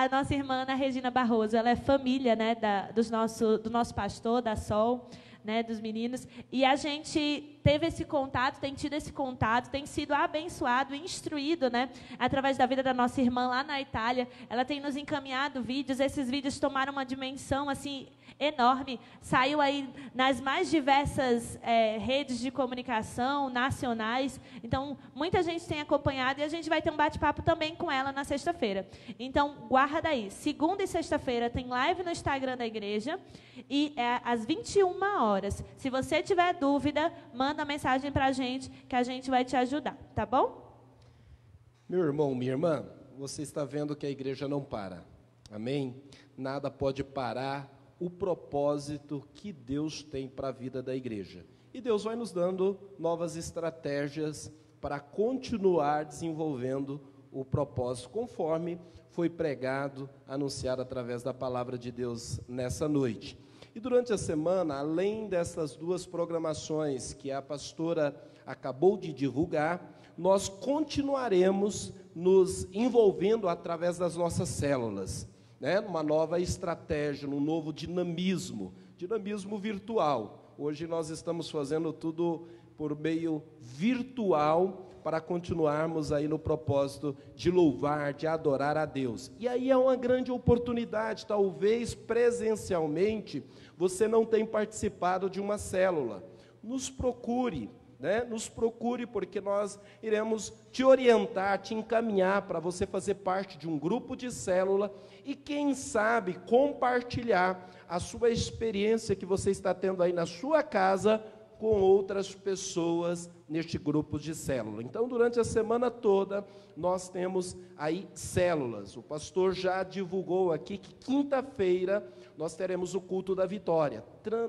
a nossa irmã Ana Regina Barroso, ela é família, né, do nosso pastor, da Sol, né, dos meninos, e a gente teve esse contato, tem tido esse contato, tem sido abençoado, instruído, né, através da vida da nossa irmã lá na Itália. Ela tem nos encaminhado vídeos, esses vídeos tomaram uma dimensão, assim, enorme, saiu aí nas mais diversas redes de comunicação nacionais. Então, muita gente tem acompanhado e a gente vai ter um bate-papo também com ela na sexta-feira. Então, guarda aí, segunda e sexta-feira tem live no Instagram da igreja e às 21 horas. Se você tiver dúvida, manda mensagem para a gente que a gente vai te ajudar, tá bom? Meu irmão, minha irmã, você está vendo que a igreja não para, amém? Nada pode parar o propósito que Deus tem para a vida da igreja. E Deus vai nos dando novas estratégias para continuar desenvolvendo o propósito, conforme foi pregado, anunciado através da palavra de Deus nessa noite. E durante a semana, além dessas duas programações que a pastora acabou de divulgar, nós continuaremos nos envolvendo através das nossas células, né, numa nova estratégia, num novo dinamismo virtual. Hoje nós estamos fazendo tudo por meio virtual para continuarmos aí no propósito de louvar, de adorar a Deus. E aí é uma grande oportunidade, talvez presencialmente você não tenha participado de uma célula. Nos procure, né? Nos procure, porque nós iremos te orientar, te encaminhar para você fazer parte de um grupo de célula e, quem sabe, compartilhar a sua experiência que você está tendo aí na sua casa com outras pessoas neste grupo de célula. Então, durante a semana toda, nós temos aí células. O pastor já divulgou aqui que quinta-feira nós teremos o culto da vitória,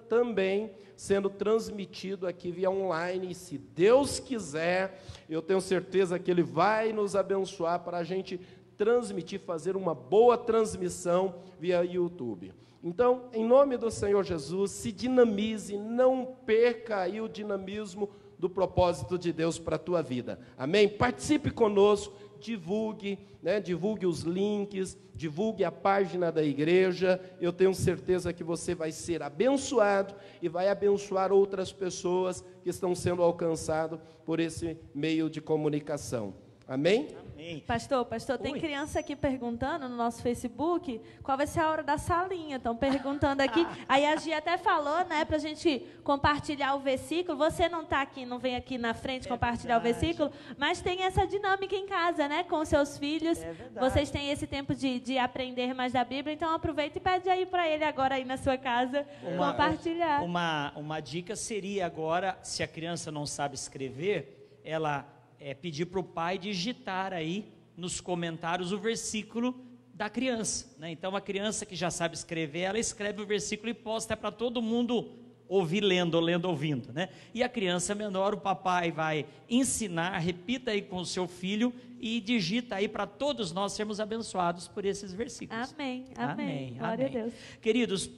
também sendo transmitido aqui via online. E se Deus quiser, eu tenho certeza que Ele vai nos abençoar para a gente transmitir, fazer uma boa transmissão via YouTube. Então, em nome do Senhor Jesus, se dinamize, não perca aí o dinamismo do propósito de Deus para a tua vida. Amém? Participe conosco, divulgue, né? Divulgue os links, divulgue a página da igreja. Eu tenho certeza que você vai ser abençoado e vai abençoar outras pessoas que estão sendo alcançadas por esse meio de comunicação. Amém? Amém. Pastor, tem criança aqui perguntando no nosso Facebook qual vai ser a hora da salinha. Estão perguntando aqui. Aí a Gia até falou, né, para a gente compartilhar o versículo. Você não está aqui, não vem aqui na frente compartilhar verdade. o versículo, mas tem essa dinâmica em casa, né, com os seus filhos. É verdade. Vocês têm esse tempo de aprender mais da Bíblia, então aproveita e pede aí para ele agora aí na sua casa compartilhar. Uma dica seria agora, se a criança não sabe escrever, ela pedir para o pai digitar aí nos comentários o versículo da criança, né? Então a criança que já sabe escrever, ela escreve o versículo e posta para todo mundo ouvir lendo, ouvindo, né? E a criança menor, o papai vai ensinar, repita aí com o seu filho e digita aí para todos nós sermos abençoados por esses versículos. Amém, amém. Glória a Deus. Queridos,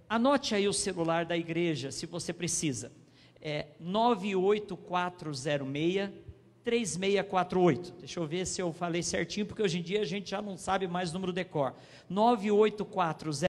anote aí o celular da igreja, se você precisa. 98406-3648. Deixa eu ver se eu falei certinho, porque hoje em dia a gente já não sabe mais o número de cor. 98406